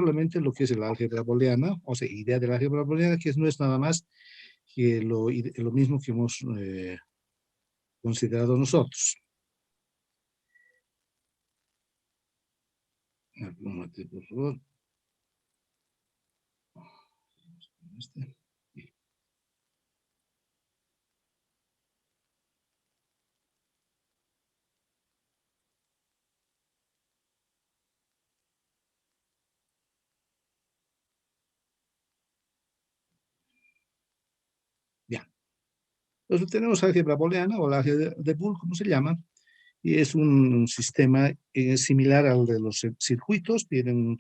solamente lo que es el álgebra booleana, o sea, idea de la álgebra booleana, que no es nada más que lo mismo que hemos considerado nosotros. Un momento, por favor. Este. Bien. Entonces tenemos álgebra booleana o la álgebra de Boole, como se llama, y es un sistema similar al de los circuitos, tiene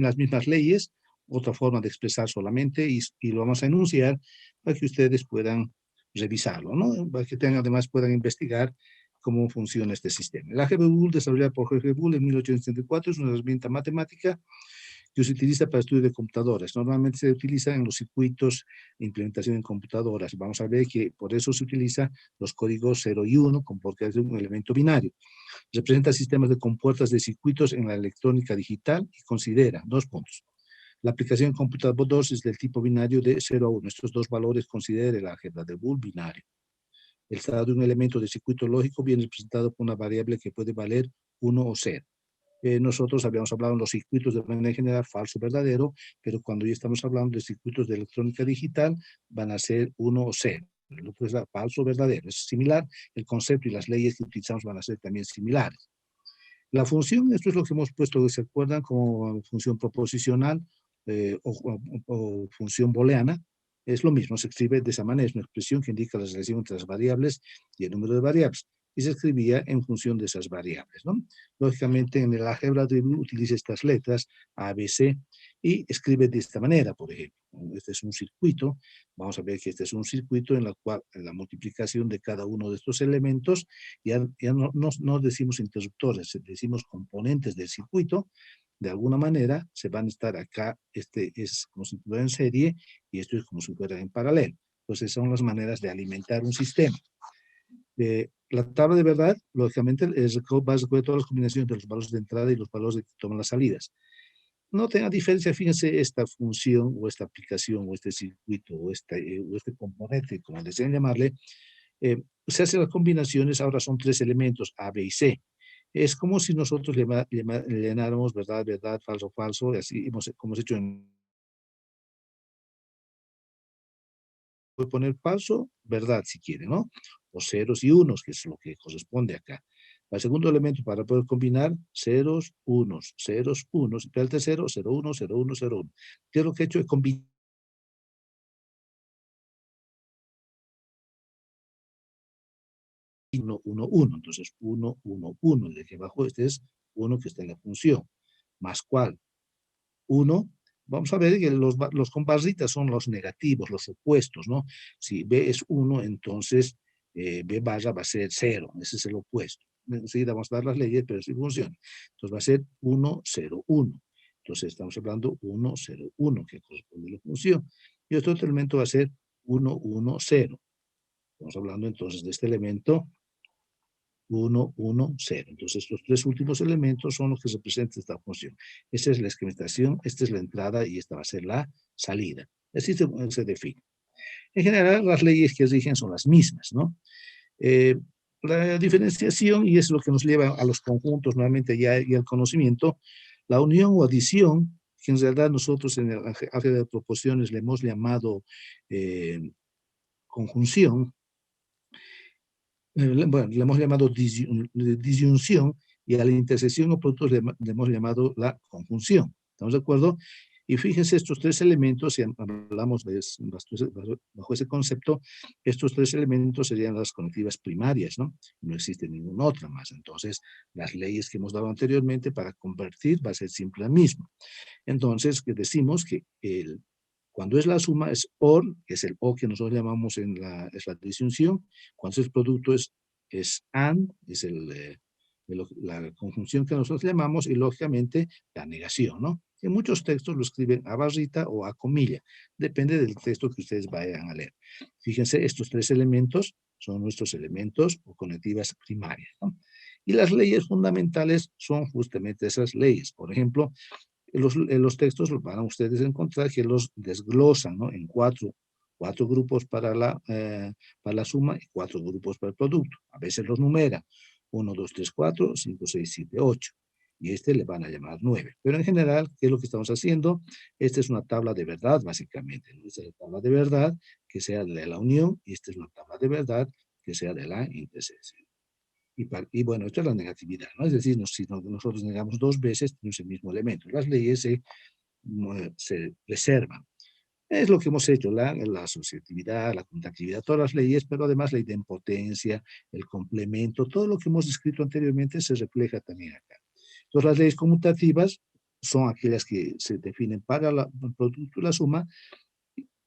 las mismas leyes, otra forma de expresar solamente, y lo vamos a enunciar para que ustedes puedan revisarlo, ¿no? Para que además puedan investigar cómo funciona este sistema. El álgebra de Boole, desarrollado por George Boole en 1874, es una herramienta matemática que se utiliza para estudio de computadoras. Normalmente se utiliza en los circuitos de implementación en computadoras. Vamos a ver que por eso se utiliza los códigos 0 y 1, porque es un elemento binario. Representa sistemas de compuertas de circuitos en la electrónica digital y considera dos puntos. La aplicación en computador 2 es del tipo binario de 0 a 1. Estos dos valores considera el álgebra de Boole binario. El estado de un elemento de circuito lógico viene representado por una variable que puede valer 1 o 0. Nosotros habíamos hablado en los circuitos de manera general falso verdadero, pero cuando ya estamos hablando de circuitos de electrónica digital, van a ser 1 o 0. El otro es falso verdadero. Es similar, el concepto y las leyes que utilizamos van a ser también similares. La función, esto es lo que hemos puesto, ¿se acuerdan? Como función proposicional o función booleana. Es lo mismo, se escribe de esa manera, es una expresión que indica la relación entre las variables y el número de variables, y se escribía en función de esas variables, ¿no? Lógicamente, en el álgebra de Boole utiliza estas letras A, B, C, y escribe de esta manera, por ejemplo. Este es un circuito, vamos a ver que este es un circuito en el cual la multiplicación de cada uno de estos elementos, ya no decimos interruptores, decimos componentes del circuito, de alguna manera se van a estar acá, este es como si fuera en serie y esto es como si fuera en paralelo. Entonces son las maneras de alimentar un sistema. La tabla de verdad, lógicamente, va a recoger todas las combinaciones de los valores de entrada y los valores que toman las salidas. No tenga diferencia, fíjense, esta función o esta aplicación o este circuito o este componente, como deseen llamarle, se hacen las combinaciones, ahora son tres elementos, A, B y C. Es como si nosotros le llenáramos verdad, verdad, falso, falso, y así como hemos hecho en... Voy a poner falso, verdad si quiere, ¿no? O ceros y unos, que es lo que corresponde acá. El segundo elemento para poder combinar ceros, unos, y para el tercero, 0, 1, 0, 1, 0, 1. ¿Qué es lo que he hecho? He combinado 1, 1, 1. Entonces, 1, 1, 1. El de aquí abajo, este es 1 que está en la función. Más cuál? 1. Vamos a ver que los con barritas son los negativos, los opuestos, ¿no? Si B es 1, entonces B barra va a ser 0. Ese es el opuesto. Enseguida vamos a dar las leyes, pero sí funciona. Entonces va a ser 1, 0, 1. Entonces estamos hablando 1, 0, 1, que corresponde a la función. Y este otro elemento va a ser 1, 1, 0. Estamos hablando entonces de este elemento 1, 1, 0. Entonces, los tres últimos elementos son los que representan esta función. Esta es la excrementación, esta es la entrada y esta va a ser la salida. Así se define. En general, las leyes que rigen son las mismas, ¿no? La diferenciación, y es lo que nos lleva a los conjuntos, nuevamente ya y al conocimiento, la unión o adición, que en realidad nosotros en el álgebra de proporciones le hemos llamado conjunción, bueno, le hemos llamado disyunción, y a la intersección o productos le hemos llamado la conjunción. ¿Estamos de acuerdo? Y fíjense, estos tres elementos, si hablamos bajo ese concepto, estos tres elementos serían las conectivas primarias, ¿no? No existe ninguna otra más. Entonces, las leyes que hemos dado anteriormente para convertir va a ser siempre la misma. Entonces, que decimos que cuando es la suma es OR, que es el O que nosotros llamamos es la disyunción. Cuando es el producto es AND, es la conjunción que nosotros llamamos, y lógicamente la negación, ¿no? En muchos textos lo escriben a barrita o a comilla, depende del texto que ustedes vayan a leer. Fíjense, estos tres elementos son nuestros elementos o conectivas primarias, ¿no? Y las leyes fundamentales son justamente esas leyes. Por ejemplo, Los textos van a ustedes encontrar que los desglosan, ¿no? En cuatro grupos para la suma y cuatro grupos para el producto. A veces los numeran. 1, 2, 3, 4, 5, 6, 7, 8. Y le van a llamar 9. Pero en general, ¿qué es lo que estamos haciendo? Esta es una tabla de verdad, básicamente, ¿no? Esta es la tabla de verdad que sea de la unión y esta es una tabla de verdad que sea de la intersección. Y bueno, esto es la negatividad, ¿no? Es decir, si nosotros negamos dos veces, tenemos el mismo elemento. Las leyes se preservan. Es lo que hemos hecho, la asociatividad, la conmutatividad, todas las leyes, pero además la idempotencia, el complemento, todo lo que hemos descrito anteriormente se refleja también acá. Entonces, las leyes conmutativas son aquellas que se definen para el producto y la suma,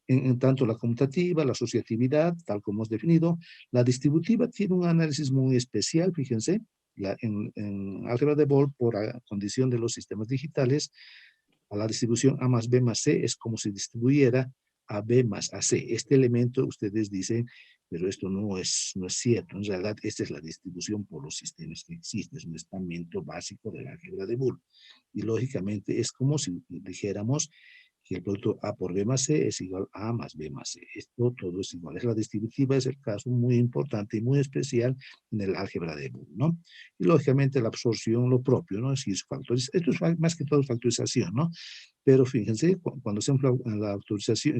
en tanto la conmutativa, la asociatividad, tal como hemos definido. La distributiva tiene un análisis muy especial, fíjense, en álgebra de Boole, por condición de los sistemas digitales, a la distribución A más B más C es como si distribuyera a B más a C. Este elemento ustedes dicen, pero esto no es cierto. En realidad, esta es la distribución por los sistemas que existen. Es un estamento básico de la álgebra de Boole. Y lógicamente es como si dijéramos que el producto A por B más C es igual a A más B más C. Esto todo es igual. La distributiva es el caso muy importante y muy especial en el álgebra de Boole, ¿no? Y lógicamente la absorción, lo propio, ¿no? Si es esto es más que todo factorización, ¿no? Pero fíjense, cuando se la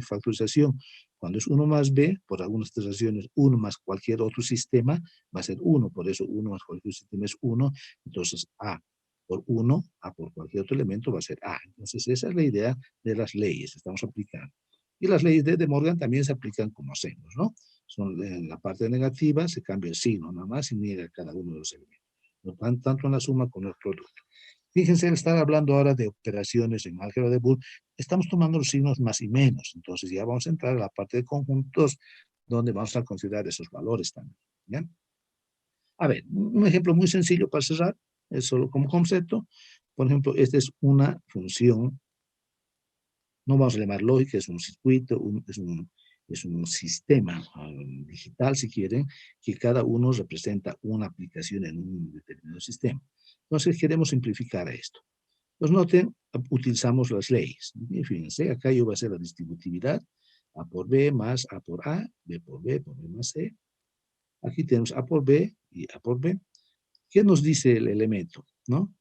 factorización, cuando es 1 más B, por algunas razones, 1 más cualquier otro sistema va a ser 1, por eso 1 más cualquier sistema es 1, entonces A por 1, A por cualquier otro elemento va a ser A. Entonces esa es la idea de las leyes que estamos aplicando. Y las leyes de Morgan también se aplican como hacemos, ¿no? Son en la parte negativa se cambia el signo, nada más y niega cada uno de los elementos. No, tanto en la suma como en el producto. Fíjense, al estar hablando ahora de operaciones en álgebra de Boole, estamos tomando los signos más y menos. Entonces ya vamos a entrar a la parte de conjuntos, donde vamos a considerar esos valores también. ¿Bien? A ver, un ejemplo muy sencillo para cerrar, es solo como concepto. Por ejemplo, esta es una función, no vamos a llamar lógica, es un circuito, es un sistema digital, si quieren, que cada uno representa una aplicación en un determinado sistema. Entonces queremos simplificar esto. Pues noten, utilizamos las leyes. Y fíjense, acá yo voy a hacer la distributividad. A por B más A por A, B por B más C. Aquí tenemos A por B y A por B. ¿Qué nos dice el elemento? ¿No?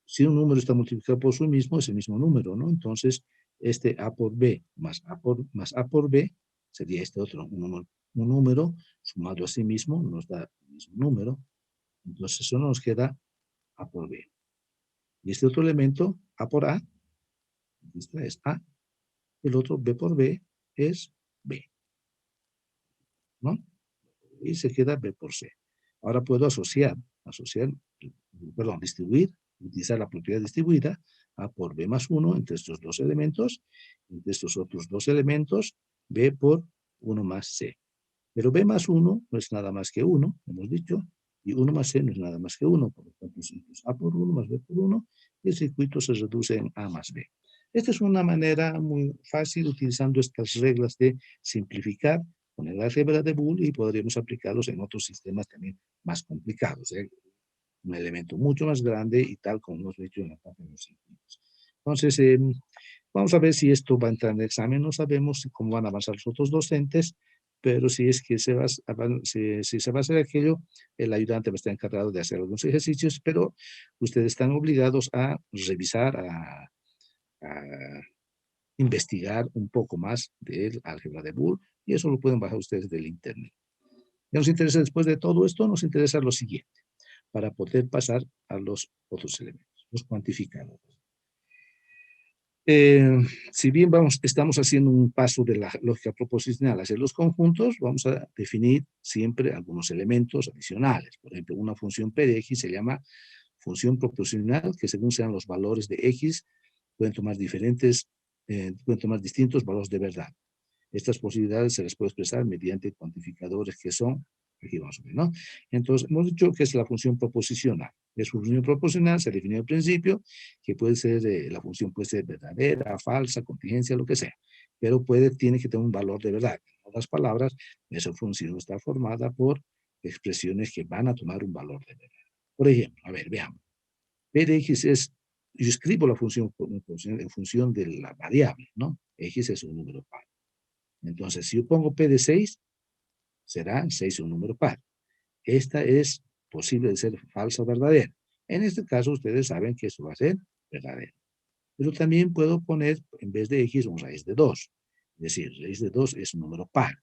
Si un número está multiplicado por sí mismo, es el mismo número, ¿no? Entonces, este A por B más A por B sería este otro, un número sumado a sí mismo, nos da el mismo número. Entonces, eso nos queda A por B. Y este otro elemento, A por A, esta es A, el otro B por B es B, ¿no? Y se queda B por C. Ahora puedo distribuir, utilizar la propiedad distribuida, A por B más 1 entre estos dos elementos, entre estos otros dos elementos, B por 1 más C. Pero B más 1 no es nada más que 1, hemos dicho, y 1 más C no es nada más que 1, por lo tanto, es A por 1 más B por 1, y el circuito se reduce en A más B. Esta es una manera muy fácil utilizando estas reglas de simplificar con el álgebra de Boole y podríamos aplicarlos en otros sistemas también más complicados, ¿eh? Un elemento mucho más grande y tal como hemos dicho en la parte de los circuitos. Entonces, vamos a ver si esto va a entrar en el examen. No sabemos cómo van a avanzar los otros docentes, pero si es que si se va a hacer aquello, el ayudante va a estar encargado de hacer algunos ejercicios, pero ustedes están obligados a revisar, a investigar un poco más del álgebra de Boole, y eso lo pueden bajar ustedes del internet. Ya nos interesa, después de todo esto, nos interesa lo siguiente, para poder pasar a los otros elementos, los cuantificadores. Si bien estamos haciendo un paso de la lógica proposicional hacia los conjuntos, vamos a definir siempre algunos elementos adicionales. Por ejemplo, una función p de x se llama función proposicional, que según sean los valores de x, pueden tomar distintos valores de verdad. Estas posibilidades se les puede expresar mediante cuantificadores que son, aquí vamos a ver, ¿no? Entonces, hemos dicho que es la función proposicional. Es función proposicional, se define al principio, que puede ser, la función puede ser verdadera, falsa, contingencia, lo que sea, pero tiene que tener un valor de verdad. En otras palabras, esa función está formada por expresiones que van a tomar un valor de verdad. Por ejemplo, a ver, veamos. P de x es yo escribo la función en función de la variable, ¿no? X es un número par. Entonces, si yo pongo P de 6, será 6 un número par. Esta es posible de ser falsa o verdadera. En este caso, ustedes saben que esto va a ser verdadero. Pero también puedo poner, en vez de X, un raíz de 2. Es decir, raíz de 2 es un número par.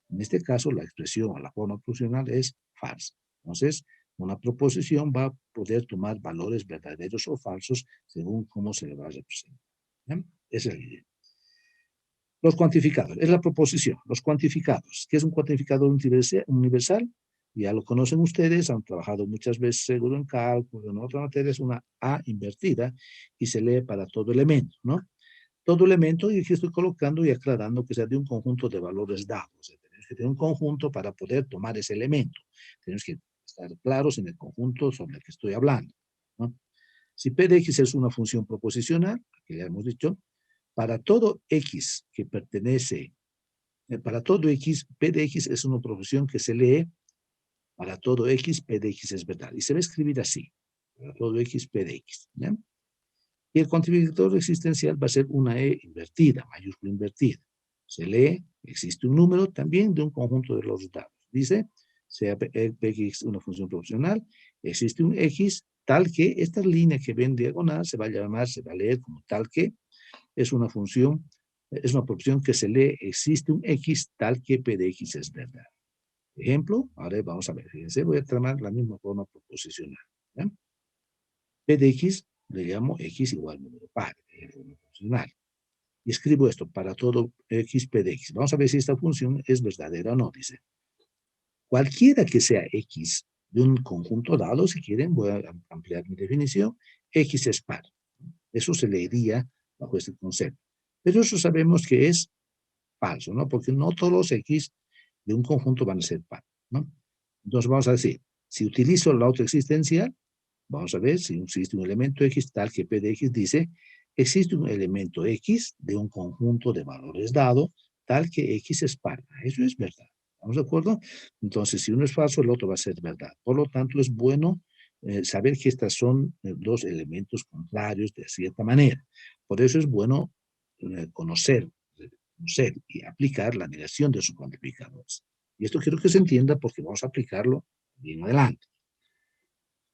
En este caso, la expresión o la forma proposicional es falsa. Entonces, una proposición va a poder tomar valores verdaderos o falsos según cómo se le va a representar. ¿Bien? Esa es la idea. Los cuantificados, es la proposición. Los cuantificados, ¿qué es un cuantificador universal? Ya lo conocen ustedes, han trabajado muchas veces seguro en cálculo, en otra materia, es una A invertida y se lee para todo elemento, ¿no? Todo elemento, y aquí estoy colocando y aclarando que sea de un conjunto de valores dados. O sea, tenemos que tener un conjunto para poder tomar ese elemento. Tenemos que estar claros en el conjunto sobre el que estoy hablando, ¿no? Si P de X es una función proposicional, que ya hemos dicho, para todo X que pertenece, para todo X, P de X es una proposición que se lee para todo X, P de X es verdad. Y se va a escribir así, para todo X, P de X. ¿Ya? Y el cuantificador existencial va a ser una E invertida, mayúscula invertida. Se lee, existe un número también de un conjunto de los datos. Dice, sea Px una función proporcional, existe un X tal que esta línea que ven diagonal se va a llamar, se va a leer como tal que es una función, es una proporción que se lee, existe un X tal que P de X es verdad. Ejemplo, ahora vamos a ver, fíjense, voy a tramar la misma forma proposicional. ¿Ya? P de X le llamo X igual número par, proporcional. Y escribo esto para todo X, P de X. Vamos a ver si esta función es verdadera o no, dice. Cualquiera que sea X de un conjunto dado, si quieren, voy a ampliar mi definición, X es par. Eso se leería bajo este concepto. Pero eso sabemos que es falso, ¿no? Porque no todos los X de un conjunto van a ser par, ¿no? Entonces vamos a decir, si utilizo la autoexistencial, vamos a ver si existe un elemento X tal que P de X dice, existe un elemento X de un conjunto de valores dado tal que X es par. Eso es verdad. ¿Estamos de acuerdo? Entonces, si uno es falso, el otro va a ser verdad. Por lo tanto, es bueno saber que estos son dos elementos contrarios de cierta manera. Por eso es bueno conocer y aplicar la negación de sus cuantificadores. Y esto quiero que se entienda porque vamos a aplicarlo bien adelante.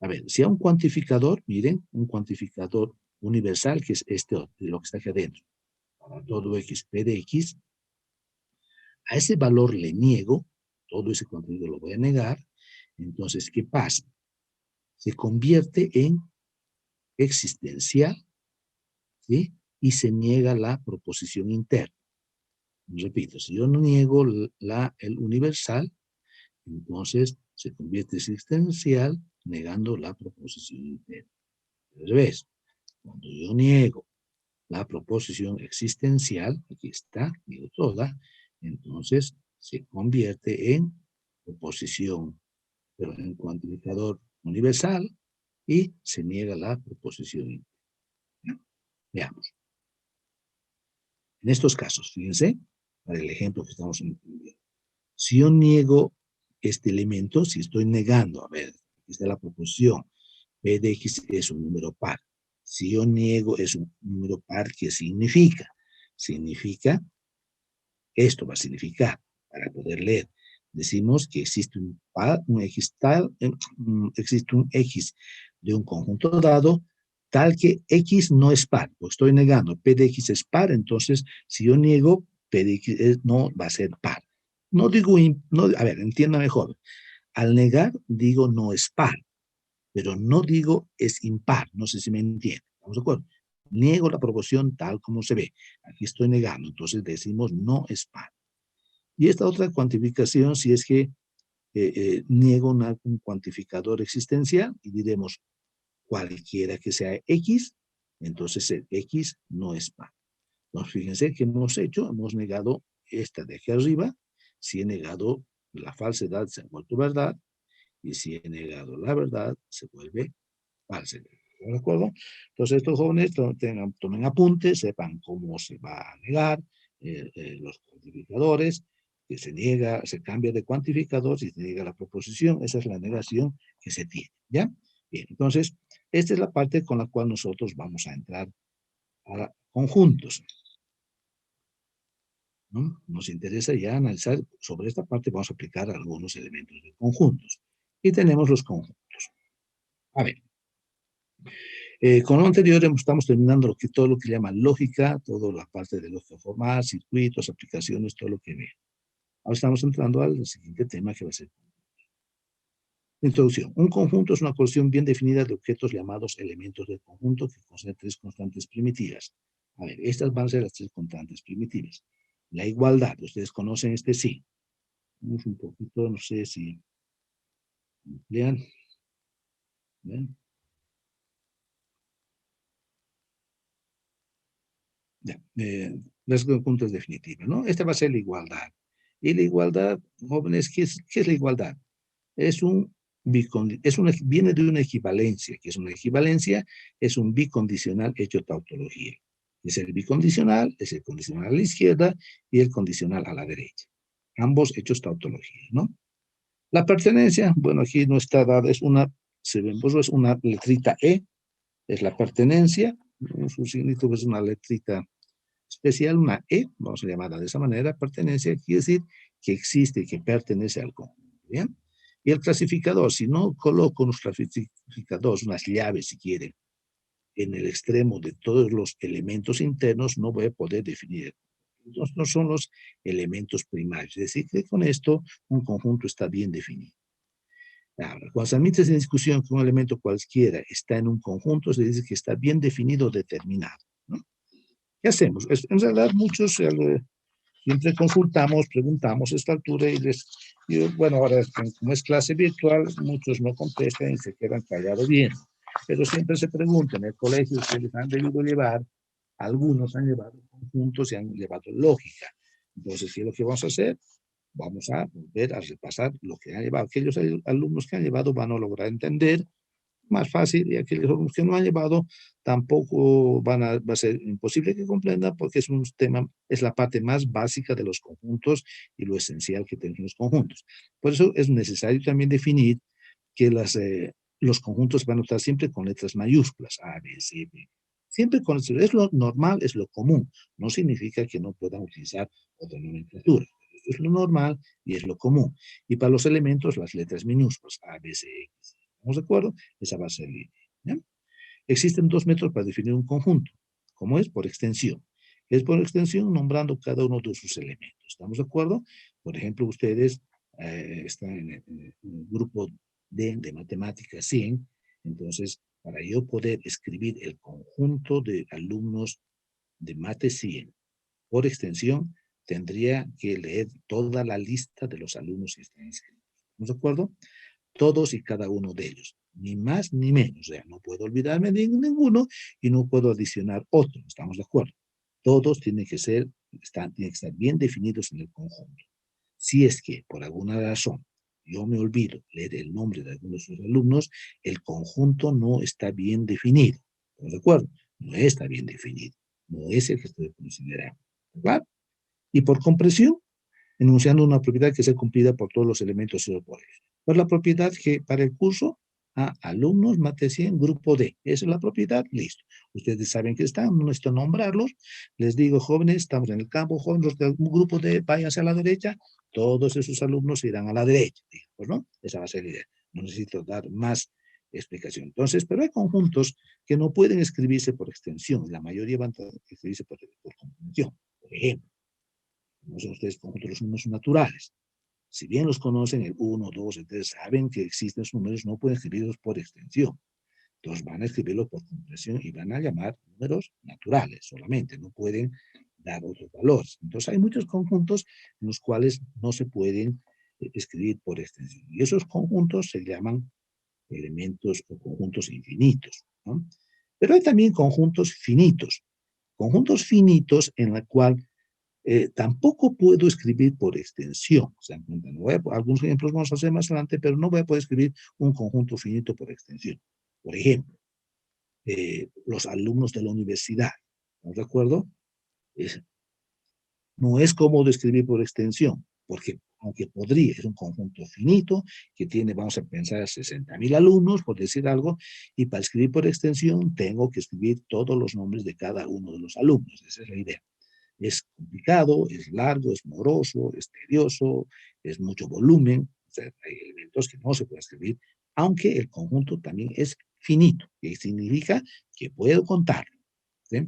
A ver, si hay un cuantificador, miren, un cuantificador universal, que es este, lo que está aquí adentro, para todo X, P de X, a ese valor le niego, todo ese contenido lo voy a negar, entonces, ¿qué pasa? Se convierte en existencial, ¿sí? Y se niega la proposición interna. Repito, si yo no niego el universal, entonces se convierte en existencial negando la proposición interna. Al revés, cuando yo niego la proposición existencial, aquí está, niego toda, entonces se convierte en proposición, pero en cuantificador universal y se niega la proposición interna. Veamos. En estos casos, fíjense, para el ejemplo que estamos entendiendo. Si yo niego este elemento, si estoy negando, a ver, aquí está la proposición, P de X es un número par. Si yo niego es un número par, ¿qué significa? Significa, esto va a significar, para poder leer, decimos que existe un par, un X tal, existe un X de un conjunto dado, tal que X no es par, pues estoy negando, P de X es par, entonces si yo niego, P de X no va a ser par. No digo, no, a ver, entienda mejor. Al negar, digo no es par, pero no digo es impar. No sé si me entiende. ¿Estamos de acuerdo? Niego la proporción tal como se ve. Aquí estoy negando, entonces decimos no es par. Y esta otra cuantificación, si es que niego un cuantificador existencial y diremos cualquiera que sea X, entonces el X no es par. Entonces, fíjense que hemos hecho, hemos negado esta de aquí arriba, si he negado la falsedad se ha vuelto verdad, y si he negado la verdad se vuelve falsa. ¿De acuerdo? Entonces estos jóvenes tomen apuntes, sepan cómo se va a negar los cuantificadores, que se niega, se cambia de cuantificador, si se niega la proposición, esa es la negación que se tiene, ¿ya? Bien, entonces, Esta es la parte con la cual nosotros vamos a entrar a conjuntos, ¿no? Nos interesa ya analizar sobre esta parte, vamos a aplicar algunos elementos de conjuntos. Y tenemos los conjuntos. A ver, con lo anterior estamos terminando todo lo que llama lógica, toda la parte de lógica formal, circuitos, aplicaciones, todo lo que ve. Ahora estamos entrando al siguiente tema que va a ser introducción. Un conjunto es una colección bien definida de objetos llamados elementos del conjunto que poseen tres constantes primitivas. A ver, estas van a ser las tres constantes primitivas. La igualdad, ustedes conocen este sí. Vamos un poquito, no sé si lean. ¿Ven? Ya, las conjuntos definitivas, ¿no? Esta va a ser la igualdad. Y la igualdad, jóvenes, qué es la igualdad? Es un viene de una equivalencia, que es una equivalencia, es un bicondicional hecho tautología. Es el bicondicional, es el condicional a la izquierda y el condicional a la derecha. Ambos hechos tautología, ¿no? La pertenencia, bueno, aquí no está dada, es una letrita E, es la pertenencia, su significado es una letrita especial, una E, vamos a llamarla de esa manera. Pertenencia quiere decir que existe, que pertenece al conjunto, ¿bien? Y el clasificador, si no coloco unos clasificadores, unas llaves si quieren, en el extremo de todos los elementos internos, no voy a poder definir. Entonces, no son los elementos primarios. Es decir, que con esto un conjunto está bien definido. Ahora, cuando se admite en discusión que un elemento cualquiera está en un conjunto, se dice que está bien definido o determinado, ¿no? ¿Qué hacemos? En realidad, muchos siempre consultamos, preguntamos a esta altura bueno, ahora como es clase virtual, muchos no contestan y se quedan callados bien. Pero siempre se pregunta en el colegio si les han debido llevar, algunos han llevado conjuntos y han llevado lógica. Entonces, ¿qué es lo que vamos a hacer? Vamos a volver a repasar lo que han llevado. Aquellos alumnos que han llevado van a lograr entender más fácil y aquellos alumnos que no han llevado tampoco va a ser imposible que comprendan porque es un tema, es la parte más básica de los conjuntos y lo esencial que tienen los conjuntos. Por eso es necesario también definir que los conjuntos van a estar siempre con letras mayúsculas, A, B, C, D. Siempre con es lo normal, es lo común. No significa que no puedan utilizar otra nomenclatura. Esto es lo normal y es lo común. Y para los elementos, las letras minúsculas, A, B, C, X. ¿Estamos de acuerdo? Esa va a ser la idea. ¿Ya? Existen dos métodos para definir un conjunto. ¿Cómo es? Por extensión. Es por extensión nombrando cada uno de sus elementos. ¿Estamos de acuerdo? Por ejemplo, ustedes están en el grupo de matemáticas 100. Entonces, para yo poder escribir el conjunto de alumnos de mate 100 por extensión, tendría que leer toda la lista de los alumnos que están inscritos. ¿Estamos de acuerdo? Todos y cada uno de ellos, ni más ni menos. O sea, no puedo olvidarme de ninguno y no puedo adicionar otro. ¿Estamos de acuerdo? Todos tienen que tienen que estar bien definidos en el conjunto. Si es que por alguna razón yo me olvido leer el nombre de algunos de sus alumnos, el conjunto no está bien definido. ¿Estamos de acuerdo? No está bien definido. No es el que estoy considerando. ¿Verdad? Y por compresión, enunciando una propiedad que sea cumplida por todos los elementos de por él. Pues la propiedad que para el curso a alumnos mate 100 grupo D. Esa es la propiedad, listo. Ustedes saben que están, no necesito nombrarlos. Les digo, jóvenes, estamos en el campo, jóvenes, los del grupo D, váyanse a la derecha. Todos esos alumnos irán a la derecha, pues, ¿no? Esa va a ser la idea. No necesito dar más explicación. Entonces, pero hay conjuntos que no pueden escribirse por extensión. La mayoría van a escribirse por conjunción. Por ejemplo, no son ustedes conjuntos los números naturales. Si bien los conocen, el 1, 2, el 3, saben que existen esos números, no pueden escribirlos por extensión. Entonces van a escribirlos por compresión y van a llamar números naturales solamente, no pueden dar otros valores. Entonces hay muchos conjuntos en los cuales no se pueden escribir por extensión. Y esos conjuntos se llaman elementos o conjuntos infinitos, ¿no? Pero hay también conjuntos finitos. Conjuntos finitos en la cual tampoco puedo escribir por extensión. ¿Se dan cuenta? No algunos ejemplos vamos a hacer más adelante, pero no voy a poder escribir un conjunto finito por extensión. Por ejemplo, los alumnos de la universidad. ¿No recuerdo? No es cómodo escribir por extensión, porque aunque podría, es un conjunto finito que tiene, vamos a pensar, 60.000 alumnos, por decir algo, y para escribir por extensión tengo que escribir todos los nombres de cada uno de los alumnos. Esa es la idea. Es complicado, es largo, es moroso, es tedioso, es mucho volumen. O sea, hay elementos que no se pueden escribir, aunque el conjunto también es finito, que significa que puedo contarlo. ¿Sí?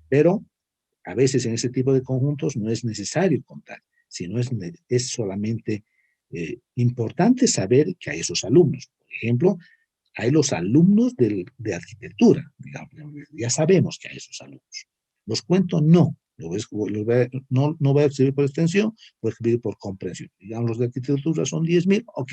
Pero a veces en ese tipo de conjuntos no es necesario contar, sino es solamente importante saber que hay esos alumnos. Por ejemplo, hay los alumnos de arquitectura, digamos, ya sabemos que hay esos alumnos. Los cuentos no, no voy a escribir por extensión, voy a escribir por comprensión. Digamos, los de arquitectura son 10.000, ok.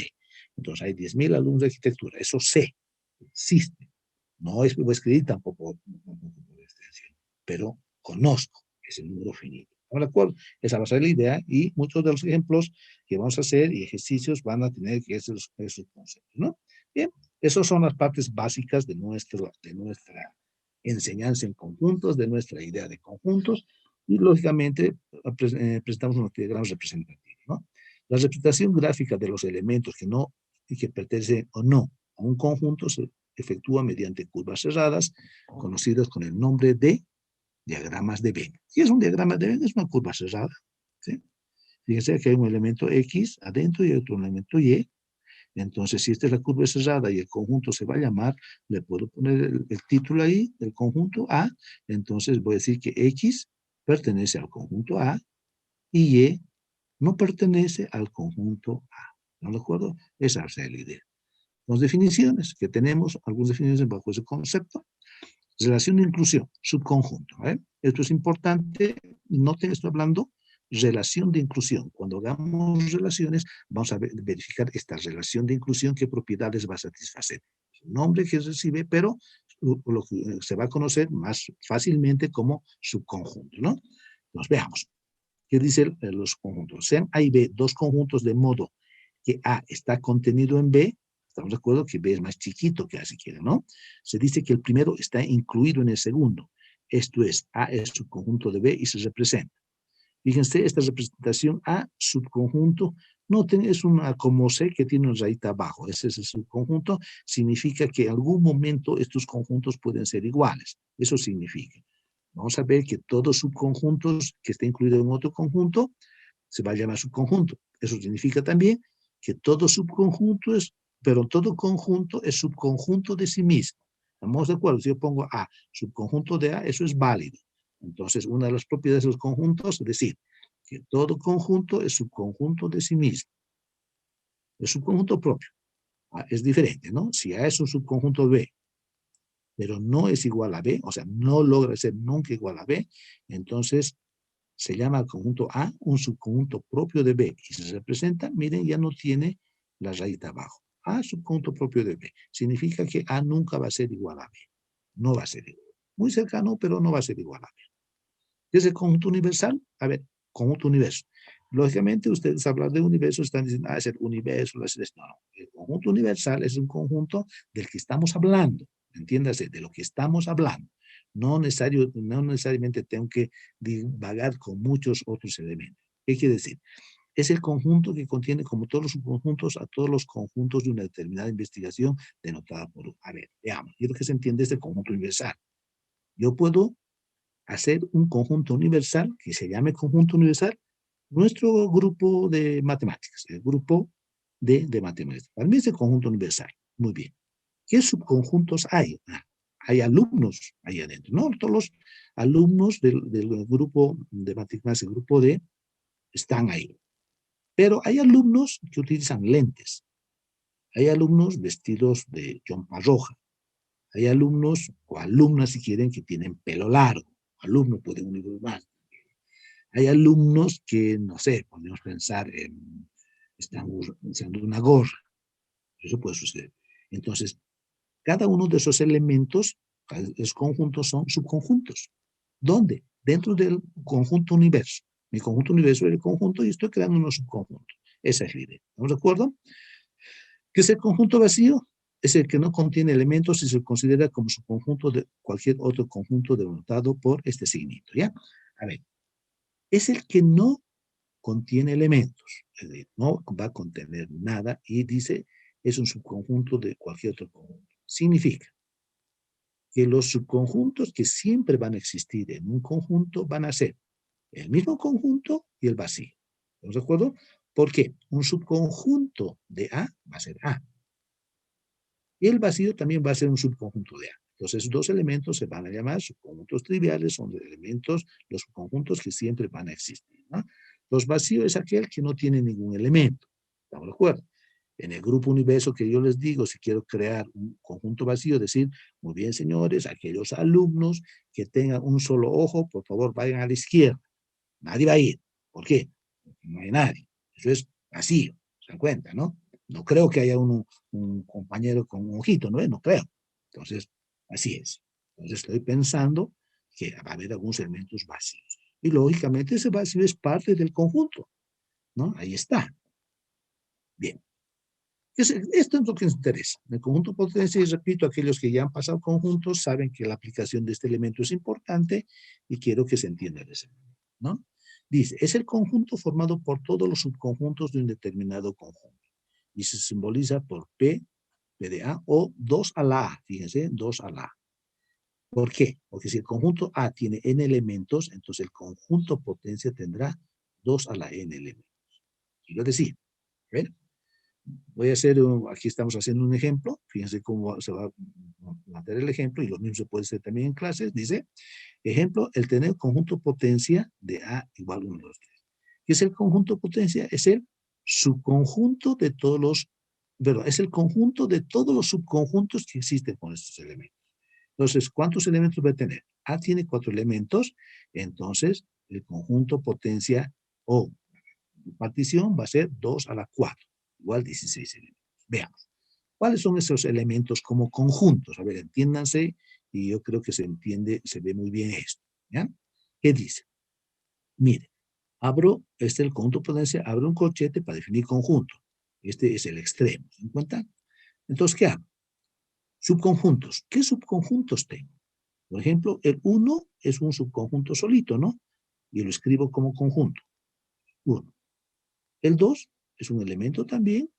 Entonces hay 10.000 alumnos de arquitectura, eso sé, existe. No es, voy a escribir tampoco por extensión, pero conozco ese número finito. ¿De acuerdo? Esa va a ser la idea y muchos de los ejemplos que vamos a hacer y ejercicios van a tener que esos conceptos, ¿no? Bien, esas son las partes básicas de nuestra enseñanza en conjuntos, de nuestra idea de conjuntos y lógicamente presentamos unos diagramas representativos, ¿no? La representación gráfica de los elementos que pertenecen o no a un conjunto se efectúa mediante curvas cerradas conocidas con el nombre de diagramas de Venn. ¿Qué es un diagrama de Venn? Es una curva cerrada, ¿sí? Fíjense que hay un elemento X adentro y otro elemento Y. Entonces, si esta es la curva cerrada y el conjunto se va a llamar, le puedo poner el título ahí, el conjunto A. Entonces, voy a decir que X pertenece al conjunto A y Y no pertenece al conjunto A. ¿No de acuerdo? Esa es la idea. Las definiciones que tenemos, algunas definiciones bajo ese concepto. Relación de inclusión, subconjunto. Esto es importante, noten, estoy hablando relación de inclusión. Cuando hagamos relaciones, vamos a verificar esta relación de inclusión, qué propiedades va a satisfacer. El nombre que recibe, pero lo que se va a conocer más fácilmente como subconjunto, ¿no? Nos veamos. ¿Qué dicen los conjuntos? Sean A y B dos conjuntos de modo que A está contenido en B, estamos de acuerdo que B es más chiquito que A si quiere, ¿no? Se dice que el primero está incluido en el segundo. Esto es, A es subconjunto de B y se representa. Fíjense, esta representación A, subconjunto, noten, es una como C que tiene una rayita abajo. Ese es el subconjunto. Significa que en algún momento estos conjuntos pueden ser iguales. Eso significa. Vamos a ver que todos subconjuntos que esté incluido en otro conjunto se va a llamar subconjunto. Eso significa también que todo subconjunto es, pero todo conjunto es subconjunto de sí mismo. ¿Estamos de acuerdo? Si yo pongo A, subconjunto de A, eso es válido. Entonces, una de las propiedades de los conjuntos es decir, que todo conjunto es subconjunto de sí mismo. Es subconjunto propio. Es diferente, ¿no? Si A es un subconjunto B, pero no es igual a B, o sea, no logra ser nunca igual a B, entonces se llama el conjunto A un subconjunto propio de B y se representa, miren, ya no tiene la raíz de abajo. A subconjunto propio de B. Significa que A nunca va a ser igual a B. No va a ser igual. Muy cercano, pero no va a ser igual a B. ¿Qué es el conjunto universal? A ver, conjunto universo. Lógicamente, ustedes hablar de universo están diciendo, es el universo, es esto. No, el conjunto universal es un conjunto del que estamos hablando. Entiéndase, de lo que estamos hablando. No necesariamente tengo que divagar con muchos otros elementos. ¿Qué quiere decir? Es el conjunto que contiene, como todos los subconjuntos, a todos los conjuntos de una determinada investigación denotada por... A ver, veamos, quiero que se entienda este conjunto universal. Yo puedo hacer un conjunto universal que se llame conjunto universal, nuestro grupo de matemáticas, el grupo de matemáticas. Para mí es el conjunto universal. Muy bien. ¿Qué subconjuntos hay? Hay alumnos ahí adentro, ¿no? Todos los alumnos del grupo de matemáticas, el grupo D, están ahí. Pero hay alumnos que utilizan lentes. Hay alumnos vestidos de chompa roja. Hay alumnos o alumnas, si quieren, que tienen pelo largo. Alumnos pueden unir más. Hay alumnos que, no sé, podemos pensar en, están usando una gorra. Eso puede suceder. Entonces, cada uno de esos elementos, los conjuntos son subconjuntos. ¿Dónde? Dentro del conjunto universo. Mi conjunto universo es el conjunto y estoy creando unos subconjuntos. Esa es la idea. ¿Estamos de acuerdo? ¿Qué es el conjunto vacío? Es el que no contiene elementos y se considera como subconjunto de cualquier otro conjunto denotado por este signito, ¿ya? A ver, es el que no contiene elementos, es decir, no va a contener nada y dice es un subconjunto de cualquier otro conjunto. Significa que los subconjuntos que siempre van a existir en un conjunto van a ser el mismo conjunto y el vacío. ¿Estamos de acuerdo? ¿Por qué? Un subconjunto de A va a ser A. Y el vacío también va a ser un subconjunto de A. Entonces, esos dos elementos se van a llamar subconjuntos triviales, son elementos, los subconjuntos que siempre van a existir, ¿no? Los vacíos es aquel que no tiene ningún elemento. ¿Estamos de acuerdo? En el grupo universo que yo les digo, si quiero crear un conjunto vacío, decir, muy bien, señores, aquellos alumnos que tengan un solo ojo, por favor, vayan a la izquierda. Nadie va a ir. ¿Por qué? Porque no hay nadie. Eso es vacío. ¿Se dan cuenta, no? No creo que haya un compañero con un ojito, ¿no? No creo. Entonces, así es. Entonces, estoy pensando que va a haber algunos elementos vacíos. Y lógicamente ese vacío es parte del conjunto, ¿no? Ahí está. Bien. Esto es lo que nos interesa. En el conjunto potencia, y repito, aquellos que ya han pasado conjuntos saben que la aplicación de este elemento es importante y quiero que se entienda de ese elemento, ¿no? Dice, es el conjunto formado por todos los subconjuntos de un determinado conjunto y se simboliza por P de A o 2 a la A, fíjense, 2 a la A. ¿Por qué? Porque si el conjunto A tiene n elementos, entonces el conjunto potencia tendrá 2 a la n elementos. Quiero decir, ¿ven? Voy a hacer, aquí estamos haciendo un ejemplo, fíjense cómo se va a plantear el ejemplo, y lo mismo se puede hacer también en clases, dice, ejemplo, el tener conjunto potencia de A igual 1, 2, 3. ¿Qué es el conjunto potencia? Es el subconjunto de todos los, perdón, es el conjunto de todos los subconjuntos que existen con estos elementos. Entonces, ¿cuántos elementos va a tener? A tiene 4 elementos, entonces el conjunto potencia o partición va a ser 2 a la 4, igual 16 elementos. Veamos. ¿Cuáles son esos elementos como conjuntos? A ver, entiéndanse, y yo creo que se entiende, se ve muy bien esto. ¿Ya? ¿Qué dice? Mire, abro, este es el conjunto potencia, abro un corchete para definir conjunto. Este es el extremo, ¿se dan cuenta? Entonces, ¿qué hago? Subconjuntos. ¿Qué subconjuntos tengo? Por ejemplo, el 1 es un subconjunto solito, ¿no? Y lo escribo como conjunto. 1. El 2 es un elemento también,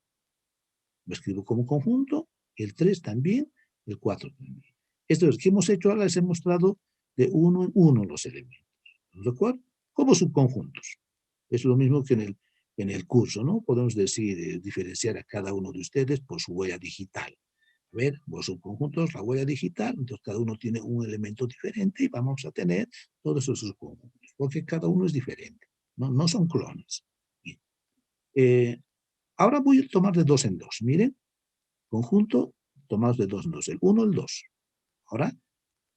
lo escribo como conjunto, el 3 también, el 4 también. Esto es, ¿qué hemos hecho ahora? Les he mostrado de uno en uno los elementos. ¿De acuerdo? Como subconjuntos. Es lo mismo que en el curso, ¿no? Podemos decir, diferenciar a cada uno de ustedes por su huella digital. A ver, los subconjuntos, la huella digital, entonces cada uno tiene un elemento diferente y vamos a tener todos esos subconjuntos, porque cada uno es diferente, no, no son clones. Bien. Ahora voy a tomar de dos en dos. Miren, conjunto, tomamos de dos en dos. El 1, el 2. Ahora,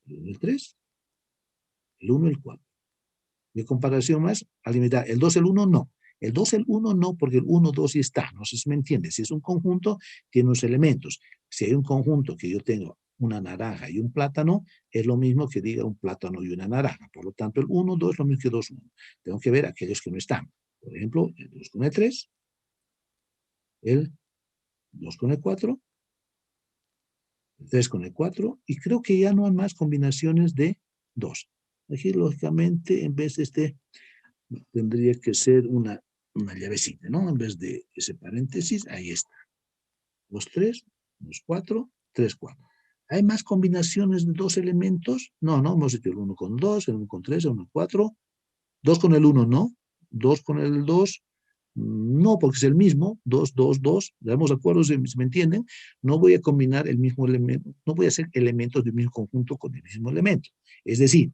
el 1, el 3, el 1, el 4. De comparación más, a limitar. El 2, el 1, no. El 2, el 1, no, porque el 1, 2 sí está. No sé si me entiende. Si es un conjunto, tiene unos elementos. Si hay un conjunto que yo tengo una naranja y un plátano, es lo mismo que diga un plátano y una naranja. Por lo tanto, el 1, 2 es lo mismo que 2, 1. Tengo que ver aquellos que no están. Por ejemplo, el 2 con el 3, el 2 con el 4, el 3 con el 4, y creo que ya no hay más combinaciones de 2. Aquí, lógicamente, en vez de este, tendría que ser una llavecita, ¿no? En vez de ese paréntesis, ahí está. 2, 3, 2, 4, 3, 4. ¿Hay más combinaciones de dos elementos? No, no, hemos hecho el 1 con 2, el 1 con 3, el 1 con 4, 2 con el 1, no, 2 con el 2, no, porque es el mismo, 2, 2, 2, estamos de acuerdo, si me entienden, no voy a combinar el mismo elemento, no voy a hacer elementos del mismo conjunto con el mismo elemento. Es decir,